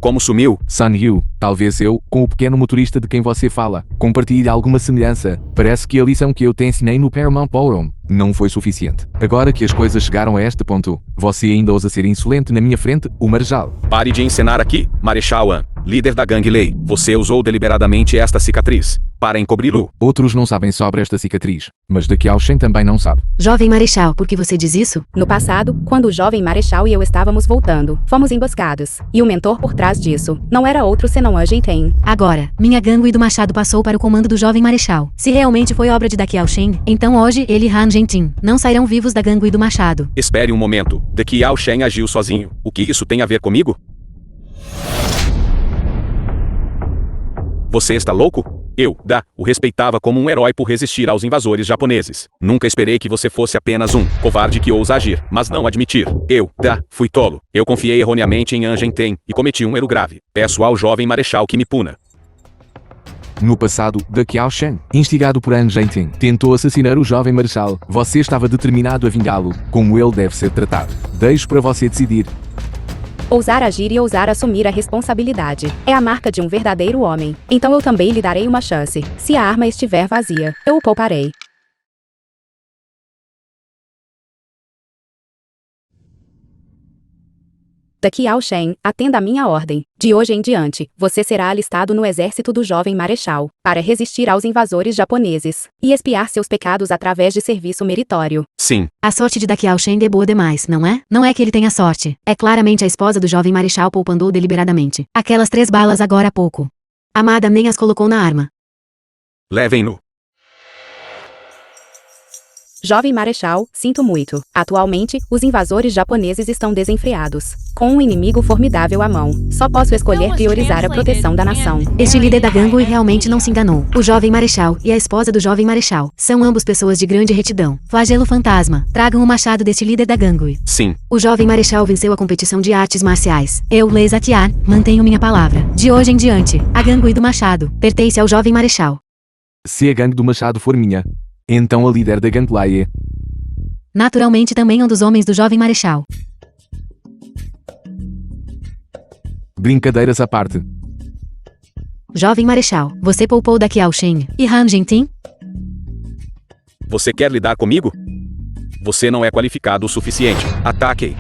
Como sumiu? Sun Yu, talvez eu, com o pequeno motorista de quem você fala, compartilhe alguma semelhança. Parece que a lição que eu te ensinei no Paramount Ballroom não foi suficiente. Agora que as coisas chegaram a este ponto, você ainda ousa ser insolente na minha frente, o Marshal. Pare de encenar aqui, Marechal An, líder da gangue Lei. Você usou deliberadamente esta cicatriz para encobri-lo. Outros não sabem sobre esta cicatriz, mas daqui Yao Shen também não sabe. Jovem Marechal, por que você diz isso? No passado, quando o jovem Marechal e eu estávamos voltando, fomos emboscados. E o mentor por trás disso não era outro senão Ajay Ten. Agora, minha gangue do Machado passou para o comando do jovem Marechal. Se realmente foi obra de Daqui Yao Sheng, então hoje ele e Han Gentin não sairão vivos da gangue do Machado. Espere um momento. Daqui Yao Shen agiu sozinho. O que isso tem a ver comigo? Você está louco? Eu, o respeitava como um herói por resistir aos invasores japoneses. Nunca esperei que você fosse apenas um covarde que ousa agir, mas não admitir. Eu, fui tolo. Eu confiei erroneamente em An Genten e cometi um erro grave. Peço ao jovem Marechal que me puna. No passado, Daqui Yao Shen, instigado por An Genten, tentou assassinar o jovem Marechal. Você estava determinado a vingá-lo, como ele deve ser tratado. Deixo para você decidir. Ousar agir e ousar assumir a responsabilidade é a marca de um verdadeiro homem. Então eu também lhe darei uma chance. Se a arma estiver vazia, eu o pouparei. Daqui Yao Shen, atenda a minha ordem. De hoje em diante, você será alistado no exército do jovem Marechal, para resistir aos invasores japoneses, e expiar seus pecados através de serviço meritório. Sim. A sorte de Daqui Yao Sheng é boa demais, não é? Não é que ele tenha sorte. É claramente a esposa do jovem Marechal poupando deliberadamente. Aquelas 3 balas agora há pouco. A Madame nem as colocou na arma. Levem-no. Jovem Marechal, sinto muito. Atualmente, os invasores japoneses estão desenfreados. Com um inimigo formidável à mão, só posso escolher priorizar a proteção da nação. Este líder da gangue realmente não se enganou. O jovem Marechal e a esposa do jovem Marechal são ambos pessoas de grande retidão. Flagelo fantasma, tragam o machado deste líder da gangue. Sim. O jovem Marechal venceu a competição de artes marciais. Eu, Lei Zatiar, mantenho minha palavra. De hoje em diante, a gangue do Machado pertence ao jovem Marechal. Se a gangue do Machado for minha, então a líder da gangue Lai é... Naturalmente também um dos homens do jovem Marechal. Brincadeiras à parte. Jovem Marechal, você poupou Daqui Yao Sheng e Han Gentin? Você quer lidar comigo? Você não é qualificado o suficiente. Ataque.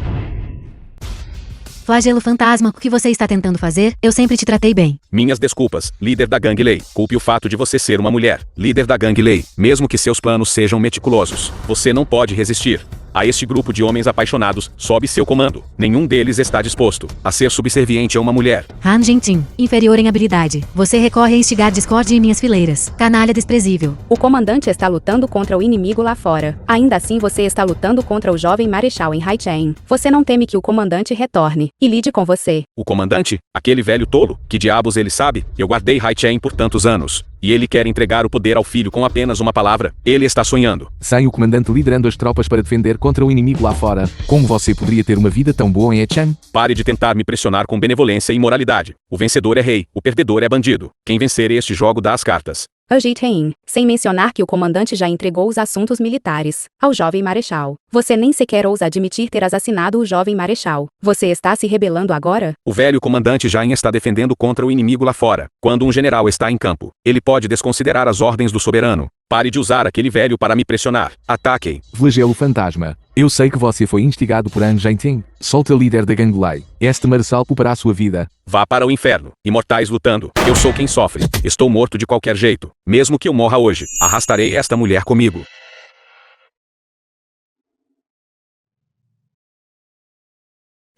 Flagelo fantasma, o que você está tentando fazer? Eu sempre te tratei bem. Minhas desculpas, líder da gangue Lei. Culpe o fato de você ser uma mulher. Líder da gangue Lei. Mesmo que seus planos sejam meticulosos, você não pode resistir a este grupo de homens apaixonados sob seu comando. Nenhum deles está disposto a ser subserviente a uma mulher. Han Gentin, inferior em habilidade. Você recorre a instigar discórdia em minhas fileiras. Canalha desprezível. O comandante está lutando contra o inimigo lá fora. Ainda assim você está lutando contra o jovem Marechal em Haichen. Você não teme que o comandante retorne e lide com você. O comandante? Aquele velho tolo? Que diabos ele sabe? Eu guardei Haichen por tantos anos. E ele quer entregar o poder ao filho com apenas uma palavra. Ele está sonhando. Sem o comandante liderando as tropas para defender contra o inimigo lá fora, como você poderia ter uma vida tão boa em Echan? Pare de tentar me pressionar com benevolência e moralidade. O vencedor é rei, o perdedor é bandido. Quem vencer este jogo dá as cartas. Ajay Ten, sem mencionar que o comandante já entregou os assuntos militares ao jovem Marechal. Você nem sequer ousa admitir ter assassinado o jovem Marechal. Você está se rebelando agora? O velho comandante Jain está defendendo contra o inimigo lá fora. Quando um general está em campo, ele pode desconsiderar as ordens do soberano. Pare de usar aquele velho para me pressionar. Ataquem. Flagelo fantasma. Eu sei que você foi instigado por An Gentin. Solte a líder da gangue Lai. Este Marechal poupará a sua vida. Vá para o inferno. Imortais lutando. Eu sou quem sofre. Estou morto de qualquer jeito. Mesmo que eu morra hoje, arrastarei esta mulher comigo.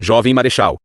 Jovem Marechal.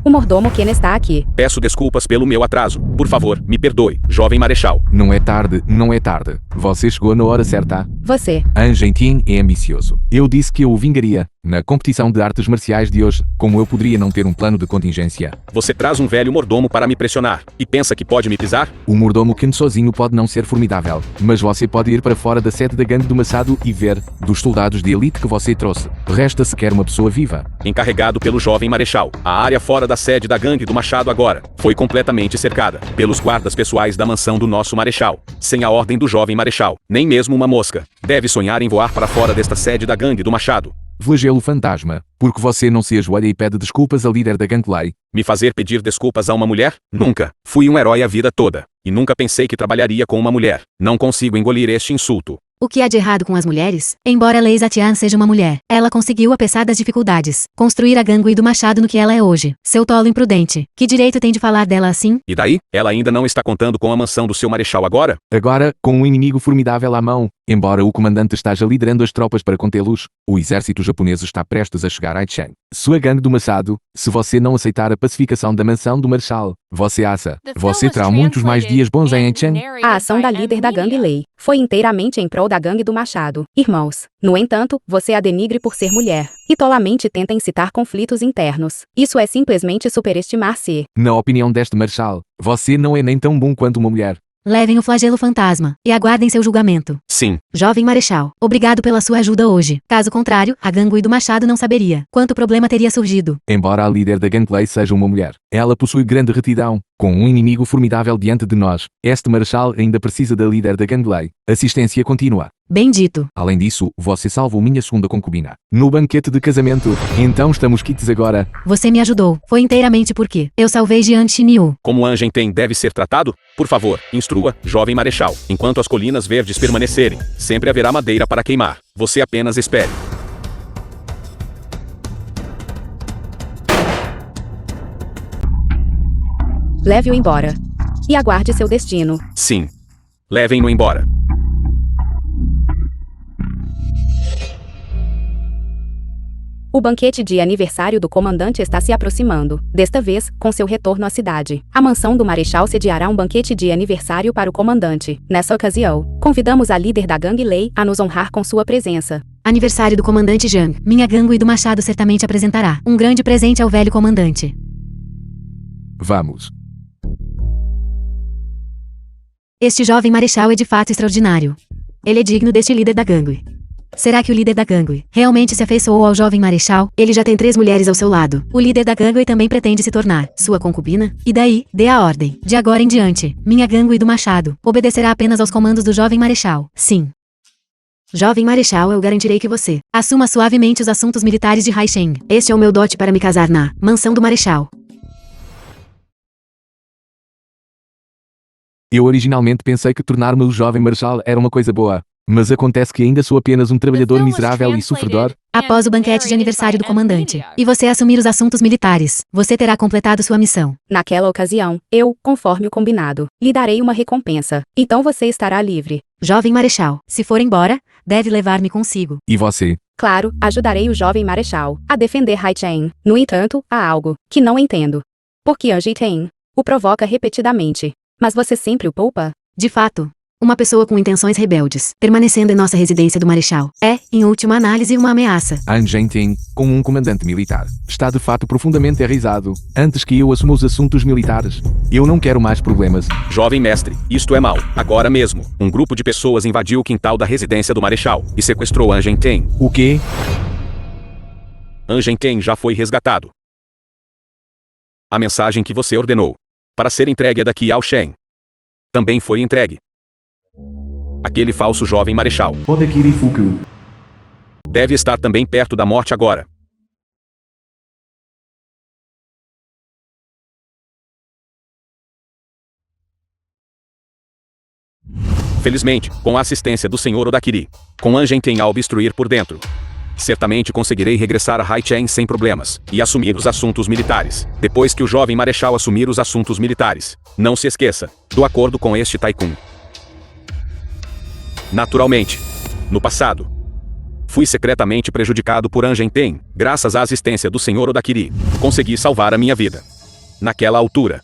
O mordomo Ken está aqui. Peço desculpas pelo meu atraso. Por favor, me perdoe, jovem marechal. Não é tarde, não é tarde. Você chegou na hora certa. Você. Angentin é ambicioso. Eu disse que eu o vingaria. Na competição de artes marciais de hoje, como eu poderia não ter um plano de contingência? Você traz um velho mordomo para me pressionar, e pensa que pode me pisar? O mordomo Ken sozinho pode não ser formidável, mas você pode ir para fora da sede da gangue do Machado e ver, dos soldados de elite que você trouxe, resta sequer uma pessoa viva. Encarregado pelo jovem marechal, a área fora da sede da gangue do Machado agora foi completamente cercada pelos guardas pessoais da mansão do nosso marechal, sem a ordem do jovem marechal, nem mesmo uma mosca deve sonhar em voar para fora desta sede da gangue do Machado. Flagelo fantasma, porque você não se ajoelha e pede desculpas ao líder da gangue Lei? Me fazer pedir desculpas a uma mulher? Nunca. Fui um herói a vida toda, e nunca pensei que trabalharia com uma mulher. Não consigo engolir este insulto. O que há de errado com as mulheres? Embora Lei Zatian seja uma mulher, ela conseguiu, apesar das dificuldades, construir a gangue do Machado no que ela é hoje. Seu tolo imprudente. Que direito tem de falar dela assim? E daí? Ela ainda não está contando com a mansão do seu marechal agora? Agora, com um inimigo formidável à mão, embora o comandante esteja liderando as tropas para contê-los, o exército japonês está prestes a chegar a Haicheng. Sua gangue do Machado, se você não aceitar a pacificação da mansão do marechal, você terá muitos mais dias bons em Haicheng. A ação da líder da gangue Lei foi inteiramente em prol da gangue do Machado. Irmãos, no entanto, você a denigre por ser mulher, e tolamente tenta incitar conflitos internos. Isso é simplesmente superestimar-se. Na opinião deste marechal, você não é nem tão bom quanto uma mulher. Levem o flagelo fantasma, e aguardem seu julgamento. Sim. Jovem marechal, obrigado pela sua ajuda hoje. Caso contrário, a gangue do Machado não saberia quanto problema teria surgido. Embora a líder da gangue Lei seja uma mulher, ela possui grande retidão. Com um inimigo formidável diante de nós, este marechal ainda precisa da líder da gangue Lei. Assistência contínua. Bendito. Além disso, você salvou minha segunda concubina no banquete de casamento. Então estamos quites agora. Você me ajudou. Foi inteiramente porque eu salvei Jian Shinyu. Como Angentin deve ser tratado? Por favor, instrua, jovem marechal. Enquanto as colinas verdes permanecerem, sempre haverá madeira para queimar. Você apenas espere. Leve-o embora. E aguarde seu destino. Sim. Levem-no embora. O banquete de aniversário do comandante está se aproximando, desta vez, com seu retorno à cidade. A mansão do marechal sediará um banquete de aniversário para o comandante. Nessa ocasião, convidamos a líder da gangue Lei a nos honrar com sua presença. Aniversário do comandante Zhang. Minha gangue do Machado certamente apresentará um grande presente ao velho comandante. Vamos. Este jovem marechal é de fato extraordinário. Ele é digno deste líder da gangue. Será que o líder da gangue realmente se afeiçoou ao jovem marechal? Ele já tem 3 mulheres ao seu lado. O líder da gangue também pretende se tornar sua concubina? E daí, dê a ordem. De agora em diante, minha gangue do Machado obedecerá apenas aos comandos do jovem marechal. Sim. Jovem marechal, eu garantirei que você assuma suavemente os assuntos militares de Haicheng. Este é o meu dote para me casar na mansão do marechal. Eu originalmente pensei que tornar-me o jovem marechal era uma coisa boa. Mas acontece que ainda sou apenas um trabalhador miserável e sofredor. Após o banquete de aniversário do comandante, e você assumir os assuntos militares, você terá completado sua missão. Naquela ocasião, eu, conforme o combinado, lhe darei uma recompensa. Então você estará livre. Jovem marechal, se for embora, deve levar-me consigo. E você? Claro, ajudarei o jovem marechal a defender Haicheng. No entanto, há algo que não entendo. Por que Angentin o provoca repetidamente? Mas você sempre o poupa? De fato. Uma pessoa com intenções rebeldes, permanecendo em nossa residência do Marechal, é, em última análise, uma ameaça. Angentin, como um comandante militar, está de fato profundamente arraizado. Antes que eu assuma os assuntos militares, eu não quero mais problemas. Jovem mestre, isto é mal. Agora mesmo, um grupo de pessoas invadiu o quintal da residência do Marechal e sequestrou Angentin. O quê? Angentin já foi resgatado. A mensagem que você ordenou para ser entregue daqui ao Shen também foi entregue. Aquele falso jovem marechal deve estar também perto da morte agora. Felizmente, com a assistência do Sr. Odakiri, com Angentin a obstruir por dentro, certamente conseguirei regressar a Haicheng sem problemas e assumir os assuntos militares. Depois que o jovem marechal assumir os assuntos militares, não se esqueça do acordo com este Tycoon. Naturalmente, no passado, Fui secretamente prejudicado por Anjenten. Graças à assistência do Sr. Odakiri, consegui salvar a minha vida. Naquela altura,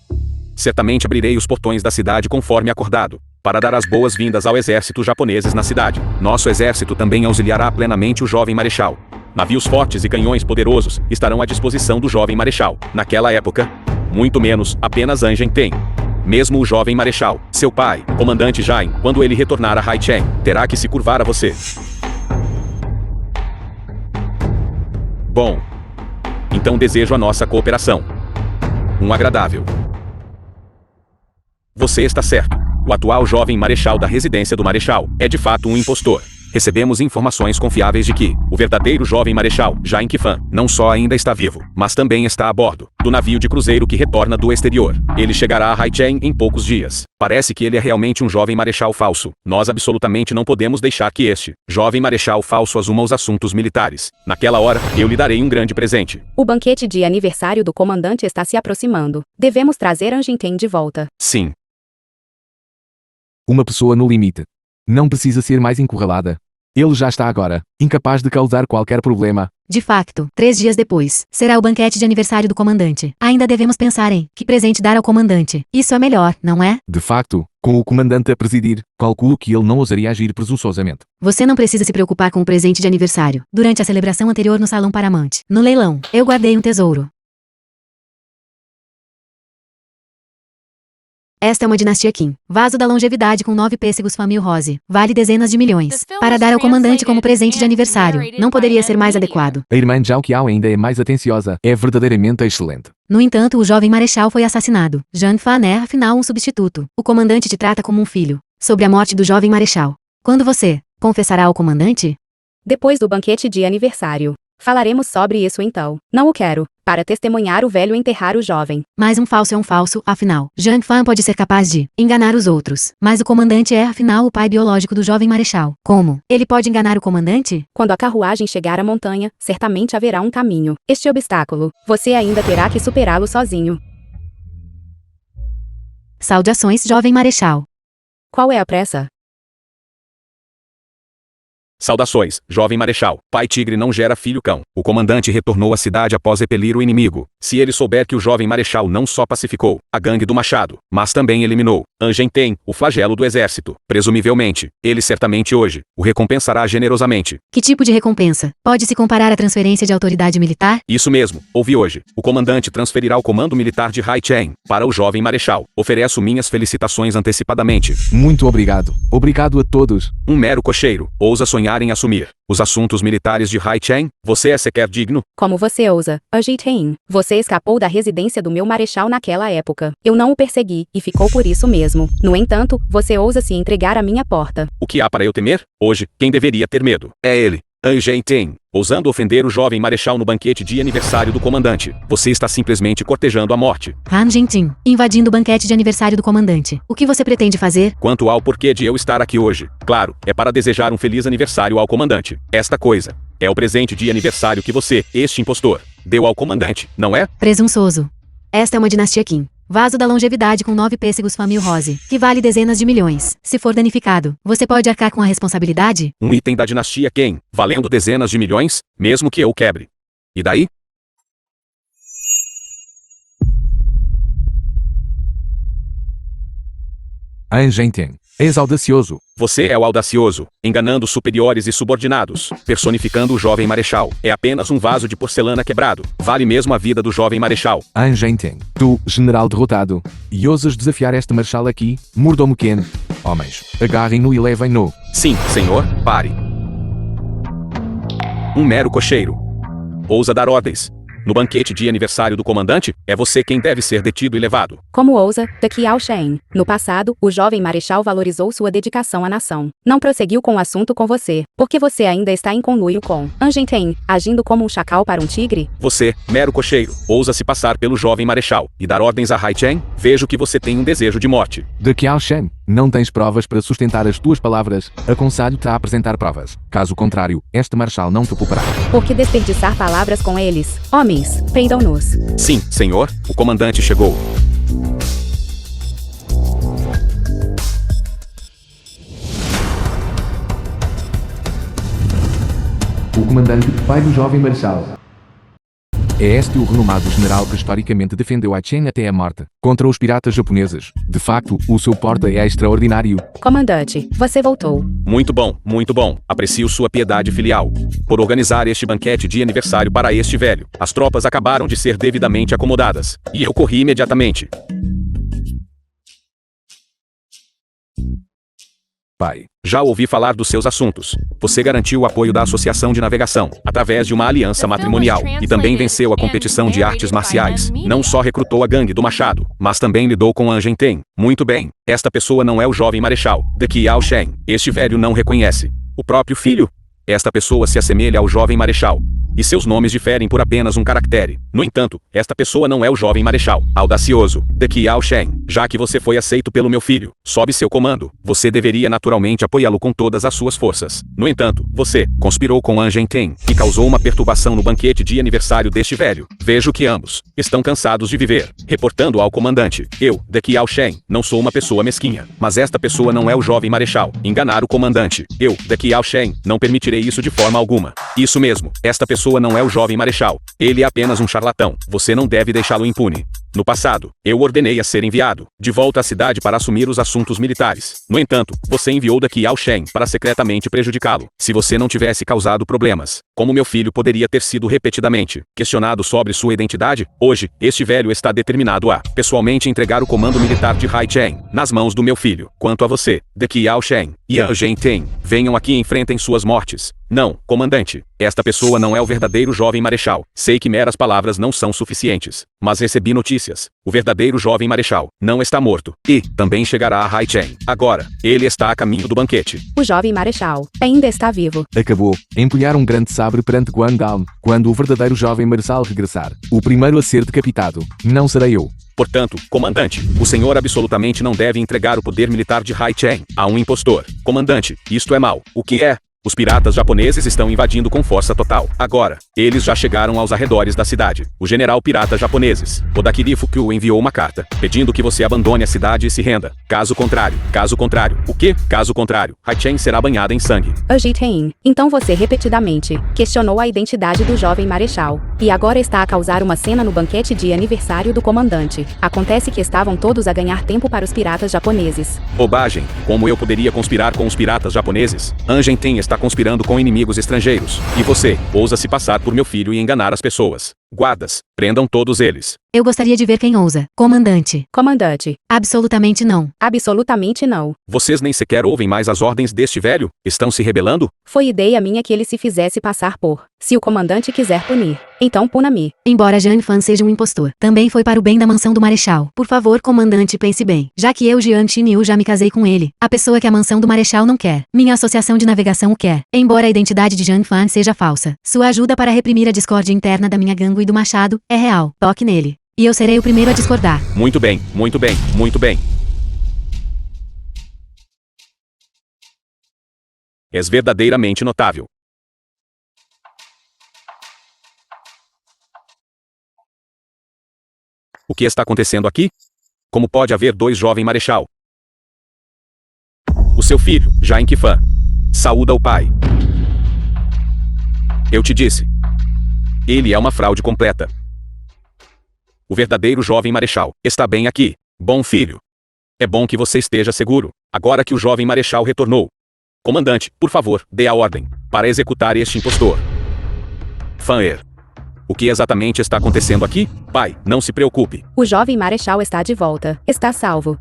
certamente abrirei os portões da cidade conforme acordado, para dar as boas-vindas ao exército japoneses na cidade. Nosso exército também auxiliará plenamente o jovem marechal. Navios fortes e canhões poderosos estarão à disposição do jovem marechal. Naquela época, muito menos apenas Anjenten. Mesmo o jovem marechal, seu pai, comandante Jain, quando ele retornar a Haicheng, terá que se curvar a você. Bom, então desejo a nossa cooperação. Um agradável. Você está certo. O atual jovem marechal da residência do marechal é de fato um impostor. Recebemos informações confiáveis de que o verdadeiro jovem marechal, Jain Kifan, não só ainda está vivo, mas também está a bordo do navio de cruzeiro que retorna do exterior. Ele chegará a Haicheng em poucos dias. Parece que ele é realmente um jovem marechal falso. Nós absolutamente não podemos deixar que este jovem marechal falso assuma os assuntos militares. Naquela hora, eu lhe darei um grande presente. O banquete de aniversário do comandante está se aproximando. Devemos trazer Anjenten de volta. Sim. Uma pessoa no limite. Não precisa ser mais encurralada. Ele já está agora, incapaz de causar qualquer problema. De facto, 3 dias depois, será o banquete de aniversário do comandante. Ainda devemos pensar em que presente dar ao comandante. Isso é melhor, não é? De facto, com o comandante a presidir, calculo que ele não ousaria agir presunçosamente. Você não precisa se preocupar com o presente de aniversário. Durante a celebração anterior no Salão Paramount, no leilão, eu guardei um tesouro. Esta é uma dinastia Qin. Vaso da longevidade com 9 pêssegos Famille Rose. Vale dezenas de milhões. Para dar ao comandante como presente de aniversário. Não poderia ser mais adequado. A irmã Zhao Qiao ainda é mais atenciosa. É verdadeiramente excelente. No entanto, o jovem marechal foi assassinado. Zhang Fan é, afinal, um substituto. O comandante te trata como um filho. Sobre a morte do jovem marechal. Quando você confessará ao comandante? Depois do banquete de aniversário. Falaremos sobre isso então. Não o quero. Para testemunhar o velho enterrar o jovem. Mas um falso é um falso, afinal. Zhang Fan pode ser capaz de enganar os outros. Mas o comandante é, afinal, o pai biológico do jovem marechal. Como? Ele pode enganar o comandante? Quando a carruagem chegar à montanha, certamente haverá um caminho. Este obstáculo, você ainda terá que superá-lo sozinho. Saudações, jovem marechal. Qual é a pressa? Saudações, jovem marechal. Pai tigre não gera filho cão. O comandante retornou à cidade após repelir o inimigo. Se ele souber que o jovem marechal não só pacificou a gangue do machado, mas também eliminou Anjenten, o flagelo do exército, presumivelmente, ele certamente hoje o recompensará generosamente. Que tipo de recompensa? Pode se comparar à transferência de autoridade militar? Isso mesmo, ouvi hoje. O comandante transferirá o comando militar de Haicheng para o jovem marechal. Ofereço minhas felicitações antecipadamente. Muito obrigado. Obrigado a todos. Um mero cocheiro ousa sonhar em assumir os assuntos militares de Haicheng. Você é sequer digno? Como você ousa, Anjenten? Você escapou da residência do meu marechal naquela época. Eu não o persegui, e ficou por isso mesmo. No entanto, você ousa se entregar à minha porta. O que há para eu temer? Hoje, quem deveria ter medo é ele. Anjenten, ousando ofender o jovem marechal no banquete de aniversário do comandante. Você está simplesmente cortejando a morte. Han Jintin, invadindo o banquete de aniversário do comandante. O que você pretende fazer? Quanto ao porquê de eu estar aqui hoje, claro, é para desejar um feliz aniversário ao comandante. Esta coisa é o presente de aniversário que você, este impostor, deu ao comandante, não é? Presunçoso. Esta é uma dinastia Qin. Vaso da longevidade com 9 pêssegos Famille Rose, que vale dezenas de milhões. Se for danificado, você pode arcar com a responsabilidade? Um item da dinastia Qin, valendo dezenas de milhões, mesmo que eu quebre. E daí? Anjenten. És audacioso. Você é o audacioso, enganando superiores e subordinados, personificando o jovem marechal. É apenas um vaso de porcelana quebrado. Vale mesmo a vida do jovem marechal. Anjenten. Tu, general derrotado. E ousas desafiar este marechal aqui? Mordomo Ken. Homens, agarrem-no e levem-no. Sim, senhor, pare. Um mero cocheiro. Ousa dar ordens. No banquete de aniversário do comandante, é você quem deve ser detido e levado. Como ousa, daqui ao Shen. No passado, o jovem marechal valorizou sua dedicação à nação. Não prosseguiu com o assunto com você, porque você ainda está em conluio com Anjenten, agindo como um chacal para um tigre? Você, mero cocheiro, ousa se passar pelo jovem marechal e dar ordens a Haicheng? Vejo que você tem um desejo de morte. De Qiao Shen, não tens provas para sustentar as tuas palavras. Aconselho-te a apresentar provas. Caso contrário, este marechal não te poupará. Por que desperdiçar palavras com eles? Homens, prendam-nos. Sim, senhor, o comandante chegou. comandante, pai do jovem marechal. É este o renomado general que historicamente defendeu Hai Chen até a morte, contra os piratas japoneses. De facto, o seu porte é extraordinário. Comandante, você voltou. Muito bom, muito bom. Aprecio sua piedade filial. Por organizar este banquete de aniversário para este velho. As tropas acabaram de ser devidamente acomodadas. E eu corri imediatamente. Pai. Já ouvi falar dos seus assuntos. Você garantiu o apoio da Associação de Navegação, através de uma aliança matrimonial, e também venceu a competição de artes marciais. Não só recrutou a gangue do Machado, mas também lidou com An Ten. Muito bem. Esta pessoa não é o jovem marechal, de Qiao Shen. Este velho não reconhece. O próprio filho? Esta pessoa se assemelha ao jovem marechal. E seus nomes diferem por apenas um caractere. No entanto, esta pessoa não é o jovem marechal, audacioso, de Qiao Shen. Já que você foi aceito pelo meu filho, sob seu comando, você deveria naturalmente apoiá-lo com todas as suas forças. No entanto, você conspirou com An Ten e causou uma perturbação no banquete de aniversário deste velho. Vejo que ambos estão cansados de viver. Reportando ao comandante, eu, de Qiao Shen, não sou uma pessoa mesquinha, mas esta pessoa não é o jovem marechal. Enganar o comandante, eu, de Qiao Shen, não permitirei isso de forma alguma. Isso mesmo, esta pessoa não é o jovem marechal. Ele é apenas um charlatão. Você não deve deixá-lo impune. No passado, eu ordenei a ser enviado de volta à cidade para assumir os assuntos militares. No entanto, você enviou daqui ao Shen para secretamente prejudicá-lo. Se você não tivesse causado problemas, como meu filho poderia ter sido repetidamente questionado sobre sua identidade, hoje, este velho está determinado a pessoalmente entregar o comando militar de Hai Chen nas mãos do meu filho. Quanto a você, daqui ao Shen e An Ten, venham aqui e enfrentem suas mortes. Não, comandante. Esta pessoa não é o verdadeiro jovem marechal. Sei que meras palavras não são suficientes, mas recebi notícias. O verdadeiro jovem marechal não está morto e também chegará a Hai Chen. Agora, ele está a caminho do banquete. O jovem marechal ainda está vivo. Acabou. Empunhar um grande sabre perante Guangdong, quando o verdadeiro jovem marechal regressar. O primeiro a ser decapitado não serei eu. Portanto, comandante, o senhor absolutamente não deve entregar o poder militar de Hai Chen a um impostor. Comandante, isto é mal. O que é? Os piratas japoneses estão invadindo com força total. Agora, eles já chegaram aos arredores da cidade. O general pirata japoneses, Odakiri Fukyu, enviou uma carta, pedindo que você abandone a cidade e se renda. Caso contrário, o quê? Caso contrário, Hai Chen será banhada em sangue. Ajitein, então você repetidamente questionou a identidade do jovem marechal, e agora está a causar uma cena no banquete de aniversário do comandante. Acontece que estavam todos a ganhar tempo para os piratas japoneses. Bobagem, como eu poderia conspirar com os piratas japoneses? An Ten está conspirando com inimigos estrangeiros. E você, ousa se passar por meu filho e enganar as pessoas. Guardas, prendam todos eles. Eu gostaria de ver quem ousa. Comandante. Comandante. Absolutamente não. Absolutamente não. Vocês nem sequer ouvem mais as ordens deste velho? Estão se rebelando? Foi ideia minha que ele se fizesse passar por. Se o comandante quiser punir, então puna-me. Embora Jiang Fan seja um impostor, também foi para o bem da mansão do Marechal. Por favor, comandante, pense bem. Já que eu, Jiang Xinyu, já me casei com ele, a pessoa que a mansão do Marechal não quer, minha associação de navegação o quer. Embora a identidade de Jiang Fan seja falsa, sua ajuda para reprimir a discórdia interna da minha gangue e do Machado é real. Toque nele. E eu serei o primeiro a discordar. Muito bem, muito bem, muito bem. És verdadeiramente notável. O que está acontecendo aqui? Como pode haver dois jovens marechal? O seu filho, Jain Qifan, saúda o pai. Eu te disse. Ele é uma fraude completa. O verdadeiro jovem marechal está bem aqui. Bom filho. É bom que você esteja seguro, agora que o jovem marechal retornou. Comandante, por favor, dê a ordem para executar este impostor. Faner. O que exatamente está acontecendo aqui? Pai, não se preocupe. O jovem marechal está de volta. Está salvo.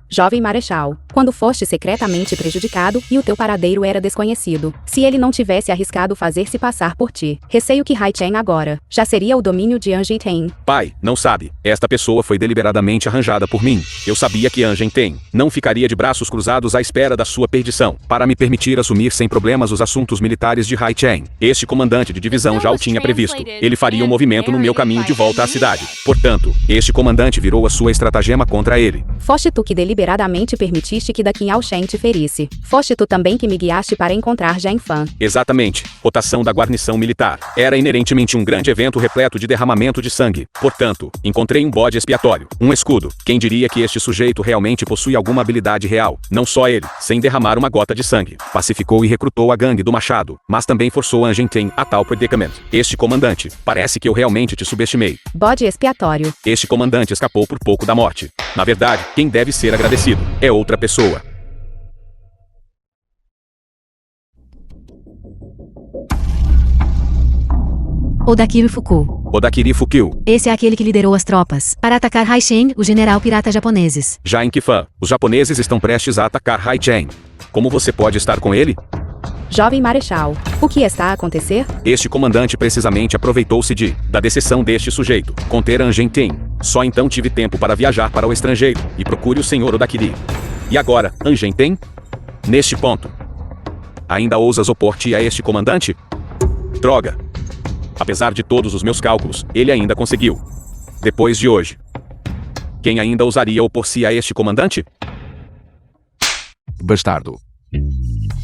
Jovem marechal, quando foste secretamente prejudicado e o teu paradeiro era desconhecido, se ele não tivesse arriscado fazer-se passar por ti, receio que Hai Chen agora já seria o domínio de An Ten. Pai, não sabe, esta pessoa foi deliberadamente arranjada por mim. Eu sabia que An Ten não ficaria de braços cruzados à espera da sua perdição, para me permitir assumir sem problemas os assuntos militares de Hai Chen. Este comandante de divisão já o tinha previsto. Ele faria um movimento no meu caminho de volta à cidade. Portanto, este comandante virou a sua estratagema contra ele. Foste tu que deliberadamente deliberadamente permitiste que Da Qin Shen te ferisse. Foste tu também que me guiaste para encontrar Zhang Fan. Exatamente. Rotação da guarnição militar. Era inerentemente um grande evento repleto de derramamento de sangue. Portanto, encontrei um bode expiatório, um escudo. Quem diria que este sujeito realmente possui alguma habilidade real? Não só ele, sem derramar uma gota de sangue. Pacificou e recrutou a gangue do Machado, mas também forçou An Genten a tal predicament. Este comandante, parece que eu realmente te subestimei. Bode expiatório. Este comandante escapou por pouco da morte. Na verdade, quem deve ser agradecido é outra pessoa. Odakiri Fuku. Odakiri Fukyu, Esse é aquele que liderou as tropas para atacar Haisheng, o general pirata japoneses. já em Kifan, os japoneses estão prestes a atacar Haichen. Como você pode estar com ele? Jovem Marechal. O que está a acontecer? Este comandante precisamente aproveitou-se da decepção deste sujeito, conter An Genten. Só então tive tempo para viajar para o estrangeiro, e procure o senhor Odakiri. E agora, An Genten? Neste ponto. Ainda ousas opor-te a este comandante? Droga! Apesar de todos os meus cálculos, ele ainda conseguiu. Depois de hoje. Quem ainda ousaria opor-se a este comandante? Bastardo.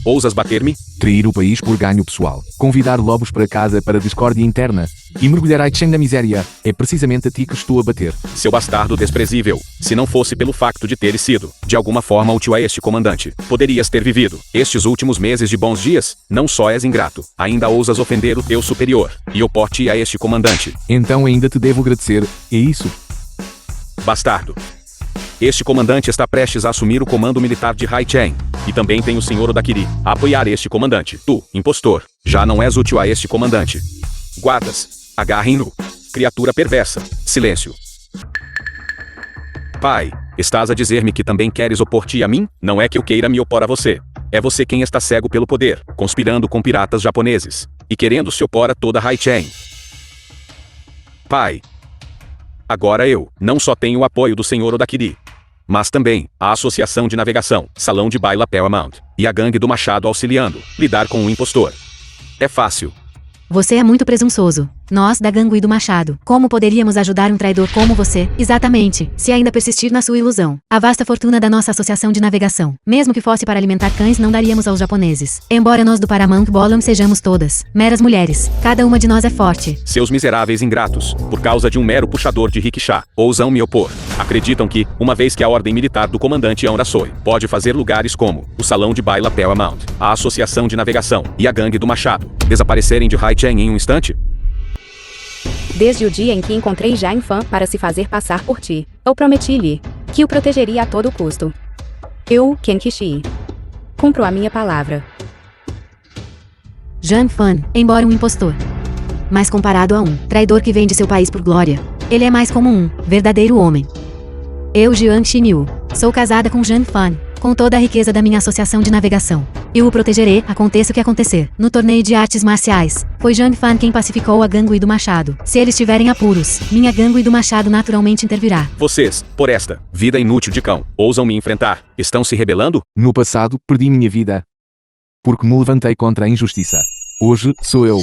Ousas bater-me? Trair o país por ganho pessoal. Convidar lobos para casa para discórdia interna. E mergulhar Aichen na miséria. É precisamente a ti que estou a bater. Seu bastardo desprezível. Se não fosse pelo facto de teres sido, de alguma forma, útil a este comandante, poderias ter vivido estes últimos meses de bons dias. Não só és ingrato, ainda ousas ofender o teu superior. E opor-te a este comandante. Então ainda te devo agradecer. É isso? Bastardo. Este comandante está prestes a assumir o comando militar de Haichen. E também tem o senhor Odakiri a apoiar este comandante. Tu, impostor, já não és útil a este comandante. Guardas, agarrem-no. Criatura perversa. Silêncio. Pai, estás a dizer-me que também queres opor-te a mim? Não é que eu queira me opor a você. É você quem está cego pelo poder, conspirando com piratas japoneses. E querendo se opor a toda Haichen. Pai. Agora eu, não só tenho o apoio do senhor Odakiri, mas também a Associação de Navegação, Salão de Baila Paramount, e a gangue do Machado auxiliando, lidar com um impostor. É fácil. Você é muito presunçoso. Nós, da gangue e do Machado, como poderíamos ajudar um traidor como você? Exatamente, se ainda persistir na sua ilusão. A vasta fortuna da nossa associação de navegação, mesmo que fosse para alimentar cães, não daríamos aos japoneses. Embora nós do Paramount Ballroom sejamos todas meras mulheres, cada uma de nós é forte. Seus miseráveis ingratos, por causa de um mero puxador de rickshaw, ousam me opor. Acreditam que, uma vez que a ordem militar do comandante Aurasoi pode fazer lugares como o Salão de Baila Paramount, a Associação de Navegação e a gangue do Machado desaparecerem de Haichen em um instante? Desde o dia em que encontrei Zhang Fan para se fazer passar por ti, eu prometi-lhe que o protegeria a todo custo. Eu, Ken Kishi, cumpro a minha palavra. Zhang Fan, embora um impostor, mas comparado a um traidor que vende seu país por glória, ele é mais como um verdadeiro homem. Eu, Jiang Xinyu, sou casada com Zhang Fan, com toda a riqueza da minha associação de navegação. Eu o protegerei, aconteça o que acontecer. No torneio de artes marciais, foi Zhang Fan quem pacificou a gangue do Machado. Se eles tiverem apuros, minha gangue do Machado naturalmente intervirá. Vocês, por esta vida inútil de cão, ousam me enfrentar? Estão se rebelando? No passado, perdi minha vida. Porque me levantei contra a injustiça. Hoje, sou eu.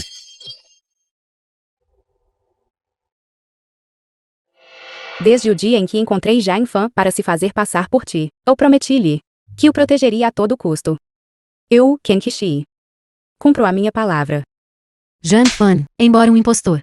Desde o dia em que encontrei Zhang Fan para se fazer passar por ti, eu prometi-lhe que o protegeria a todo custo. Eu, Ken Kishi, cumpro a minha palavra. Zhang Fan, embora um impostor,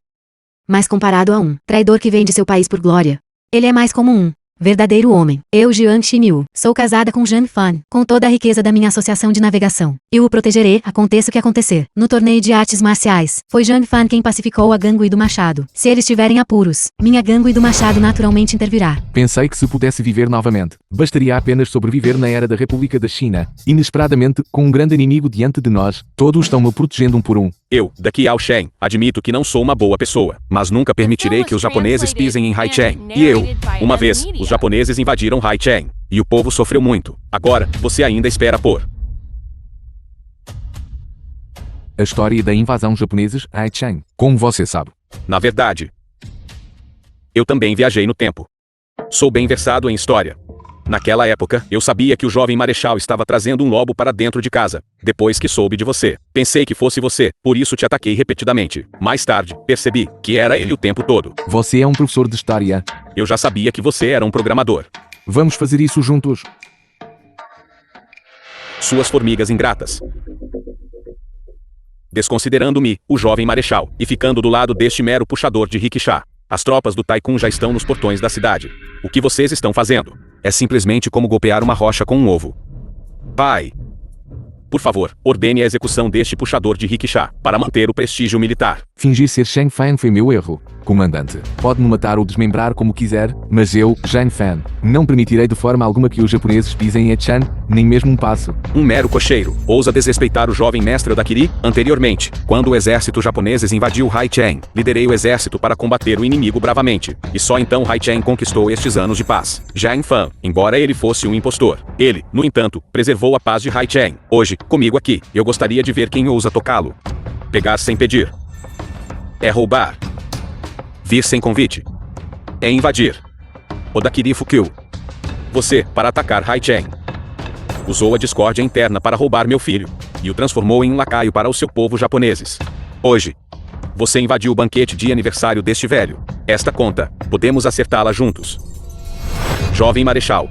mas comparado a um traidor que vende seu país por glória, ele é mais como um verdadeiro homem. Eu, Jiang Xinyu, sou casada com Zhang Fan, com toda a riqueza da minha associação de navegação. Eu o protegerei, aconteça o que acontecer. No torneio de artes marciais, foi Zhang Fan quem pacificou a gangue do Machado. Se eles tiverem apuros, minha gangue do Machado naturalmente intervirá. Pensei que se pudesse viver novamente, bastaria apenas sobreviver na era da República da China. Inesperadamente, com um grande inimigo diante de nós, todos estão me protegendo um por um. Eu, Da Qin Shen, admito que não sou uma boa pessoa, mas nunca permitirei que os japoneses pisem em Haichen. E eu, uma vez, os japoneses invadiram Haichen, e o povo sofreu muito. Agora, você ainda espera por A história da invasão japoneses a Haichen. Como você sabe? Na verdade, eu também viajei no tempo. Sou bem versado em história. Naquela época, eu sabia que o jovem marechal estava trazendo um lobo para dentro de casa. Depois que soube de você, pensei que fosse você, por isso te ataquei repetidamente. Mais tarde, percebi que era ele o tempo todo. Você é um professor de história. Eu já sabia que você era um programador. Vamos fazer isso juntos. Suas formigas ingratas. Desconsiderando-me, o jovem marechal, e ficando do lado deste mero puxador de rickshaw. As tropas do Tycoon já estão nos portões da cidade. O que vocês estão fazendo? É simplesmente como golpear uma rocha com um ovo. Pai, por favor, ordene a execução deste puxador de rickshaw, para manter o prestígio militar. Fingir ser Shen Fan foi meu erro, comandante. Pode-me matar ou desmembrar como quiser, mas eu, Shen Fan, não permitirei de forma alguma que os japoneses pisem em Chan, nem mesmo um passo. Um mero cocheiro, ousa desrespeitar o jovem mestre Odakiri? Anteriormente, quando o exército japonês invadiu Haichen, liderei o exército para combater o inimigo bravamente, e só então Haichen conquistou estes anos de paz. Shen Fan, embora ele fosse um impostor, ele, no entanto, preservou a paz de Haichen. Hoje, comigo aqui, eu gostaria de ver quem ousa tocá-lo. Pegar sem pedir. É roubar. Vir sem convite. É invadir. Odakiri Fukyu. Você, para atacar Haichen. Usou a discórdia interna para roubar meu filho, e o transformou em um lacaio para o seu povo japoneses. Hoje, você invadiu o banquete de aniversário deste velho. Esta conta, podemos acertá-la juntos. Jovem Marechal.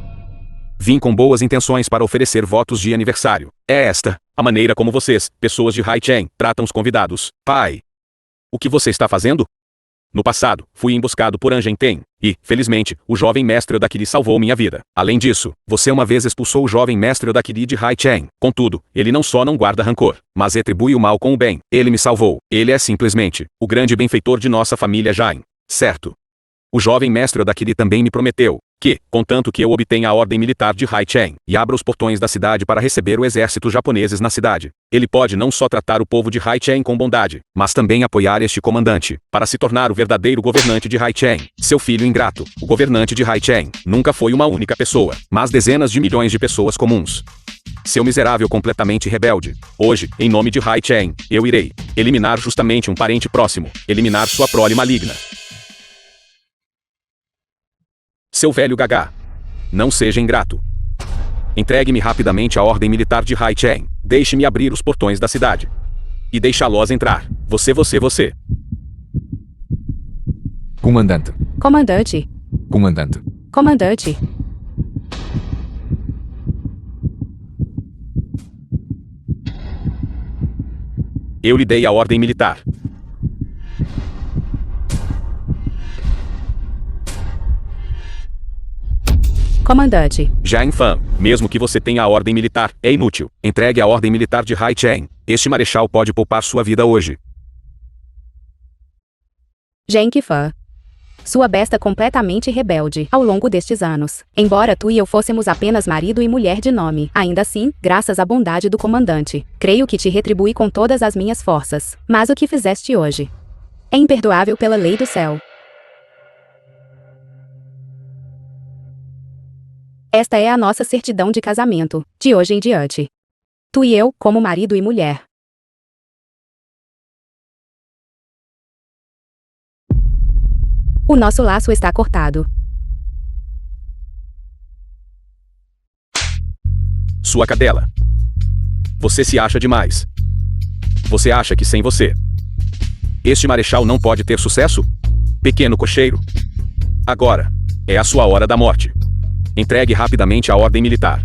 Vim com boas intenções para oferecer votos de aniversário. É esta a maneira como vocês, pessoas de Haichen, tratam os convidados. Pai. O que você está fazendo? No passado, fui emboscado por Anjenten, e, felizmente, o jovem mestre Odakiri salvou minha vida. Além disso, você uma vez expulsou o jovem mestre Odakiri de Haichen. Contudo, ele não só não guarda rancor, mas retribui o mal com o bem. Ele me salvou. Ele é simplesmente o grande benfeitor de nossa família Jain. Certo. O jovem mestre Odakiri também me prometeu que, contanto que eu obtenha a ordem militar de Haichen e abra os portões da cidade para receber o exército japoneses na cidade, ele pode não só tratar o povo de Haichen com bondade, mas também apoiar este comandante, para se tornar o verdadeiro governante de Haichen. Seu filho ingrato, o governante de Haichen, nunca foi uma única pessoa, mas dezenas de milhões de pessoas comuns. Seu miserável completamente rebelde. Hoje, em nome de Haichen, eu irei eliminar justamente um parente próximo, eliminar sua prole maligna. Seu velho gagá. Não seja ingrato. Entregue-me rapidamente a ordem militar de Haichen. Deixe-me abrir os portões da cidade. E deixá-los entrar. Você. Comandante. Comandante. Comandante. Comandante. Eu lhe dei a ordem militar. Comandante. Jain Fan, mesmo que você tenha a ordem militar, é inútil. Entregue a ordem militar de Haichen. Este marechal pode poupar sua vida hoje. Genkifan. Sua besta completamente rebelde ao longo destes anos. Embora tu e eu fôssemos apenas marido e mulher de nome, ainda assim, graças à bondade do comandante, creio que te retribuí com todas as minhas forças. Mas o que fizeste hoje é imperdoável pela lei do céu. Esta é a nossa certidão de casamento, de hoje em diante. Tu e eu, como marido e mulher. O nosso laço está cortado. Sua cadela. Você se acha demais. Você acha que sem você, este marechal não pode ter sucesso? Pequeno cocheiro. Agora, é a sua hora da morte. Entregue rapidamente a ordem militar.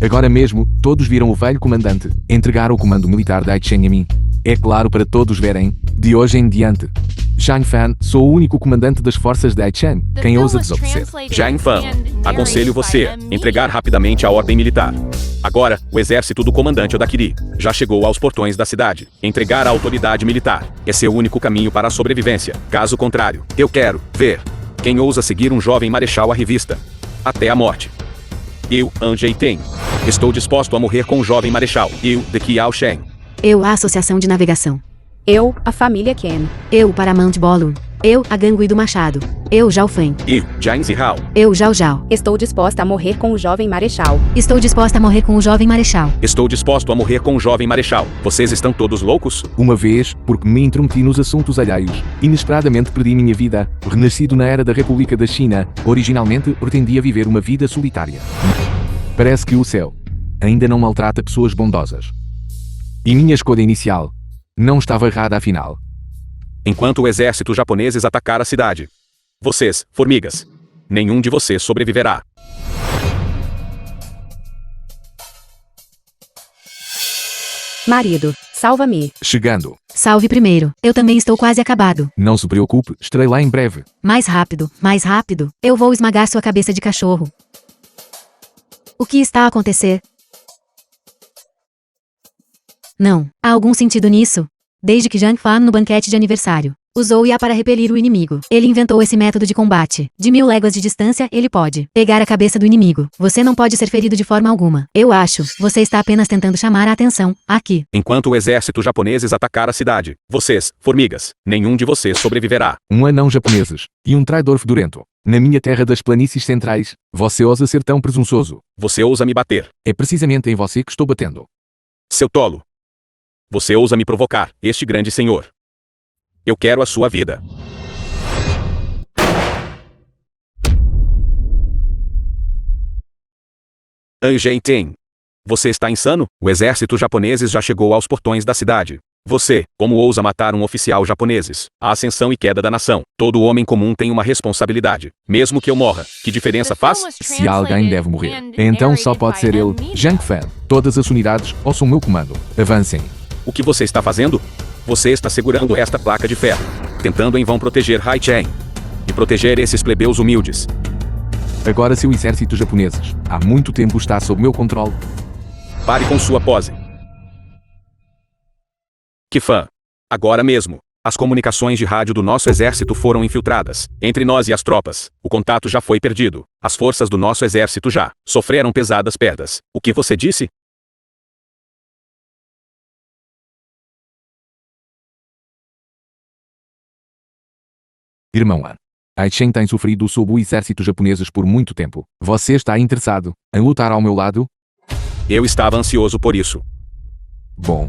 Agora mesmo, todos viram o velho comandante entregar o comando militar da Haichen a mim. É claro para todos verem, de hoje em diante. Jain Fan, sou o único comandante das forças da Haichen. Quem ousa desobedecer? Jain Fan, aconselho você a entregar rapidamente a ordem militar. Agora, o exército do comandante Odakiri já chegou aos portões da cidade. Entregar a autoridade militar é seu único caminho para a sobrevivência. Caso contrário, eu quero ver quem ousa seguir um jovem marechal à revista. Até a morte. Eu, Anjenten, estou disposto a morrer com o jovem marechal. Eu, de Qiao Shen. Eu, a Associação de Navegação. Eu, a família Ken. Eu, Paramount Ballroom. Eu, a Gangui do Machado. Eu, Zhao Fen. Eu, Jain Zihao. Eu, Zhao Zhao. Estou disposta a morrer com o jovem marechal. Estou disposta a morrer com o jovem marechal. Estou disposto a morrer com o jovem marechal. Vocês estão todos loucos? Uma vez, porque me intrometi nos assuntos alheios, inesperadamente perdi minha vida. Renascido na era da República da China, originalmente pretendia viver uma vida solitária. Parece que o céu ainda não maltrata pessoas bondosas. E minha escolha inicial não estava errada afinal. Enquanto o exército japoneses atacar a cidade, vocês, formigas, Nenhum de vocês sobreviverá. Marido, salva-me. Chegando. Salve primeiro. Eu também estou quase acabado. Não se preocupe, estarei lá em breve. Mais rápido, mais rápido. Eu vou esmagar sua cabeça de cachorro. O que está a acontecer? Não. Há algum sentido nisso? Desde que Zhang Fan no banquete de aniversário usou-a para repelir o inimigo. Ele inventou esse método de combate. De 1000 léguas de distância, ele pode pegar a cabeça do inimigo. Você não pode ser ferido de forma alguma. Eu acho. Você está apenas tentando chamar a atenção. Aqui. Enquanto o exército japoneses atacar a cidade, vocês, formigas, nenhum de vocês sobreviverá. Um anão japoneses. E um traidor fedorento. Na minha terra das planícies centrais, você ousa ser tão presunçoso. Você ousa me bater. É precisamente em você que estou batendo. Seu tolo. Você ousa me provocar, este grande senhor. Eu quero a sua vida. Anjeitem. Você está insano? O exército japoneses já chegou aos portões da cidade. Você, como ousa matar um oficial japoneses? A ascensão e queda da nação. Todo homem comum tem uma responsabilidade. Mesmo que eu morra, que diferença faz? Se alguém deve morrer, então só pode ser ele, Zhang Fan. Todas as unidades ouçam meu comando. Avancem. O que você está fazendo? Você está segurando esta placa de ferro, tentando em vão proteger Haichen. E proteger esses plebeus humildes. Agora seu exército japoneses, há muito tempo está sob meu controle. Pare com sua pose. Que fã. Agora mesmo. As comunicações de rádio do nosso exército foram infiltradas. Entre nós e as tropas, o contato já foi perdido. As forças do nosso exército já sofreram pesadas perdas. O que você disse? Irmão An. Haichen tem sofrido sob o exército japoneses por muito tempo. Você está interessado em lutar ao meu lado? Eu estava ansioso por isso. Bom.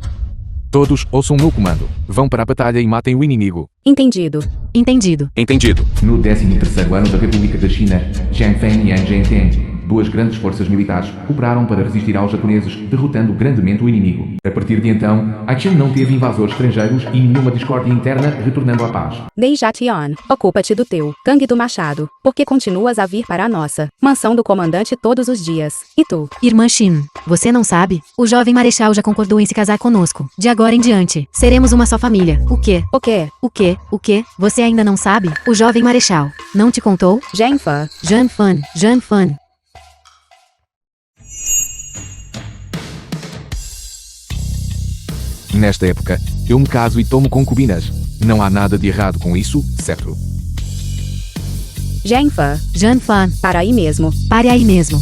Todos ouçam meu comando. Vão para a batalha e matem o inimigo. Entendido. Entendido. Entendido. No 13º ano da República da China, Zhang Fan e An Zhengtian, duas grandes forças militares, operaram para resistir aos japoneses, derrotando grandemente o inimigo. A partir de então, Haichen não teve invasores estrangeiros e nenhuma discórdia interna, retornando à paz. Deijatian, ocupa-te do teu gangue do machado, porque continuas a vir para a nossa mansão do comandante todos os dias. E tu? Irmã Shin, você não sabe? O jovem marechal já concordou em se casar conosco. De agora em diante, seremos uma só família. O quê? O quê? O quê? O quê? Você ainda não sabe? O jovem marechal não te contou? Zhang Fan. Zhang Fan. Zhang Fan. Nesta época, eu me caso e tomo concubinas. Não há nada de errado com isso, certo? Zhang Fan. Zhang Fan. Para aí mesmo. Pare aí mesmo.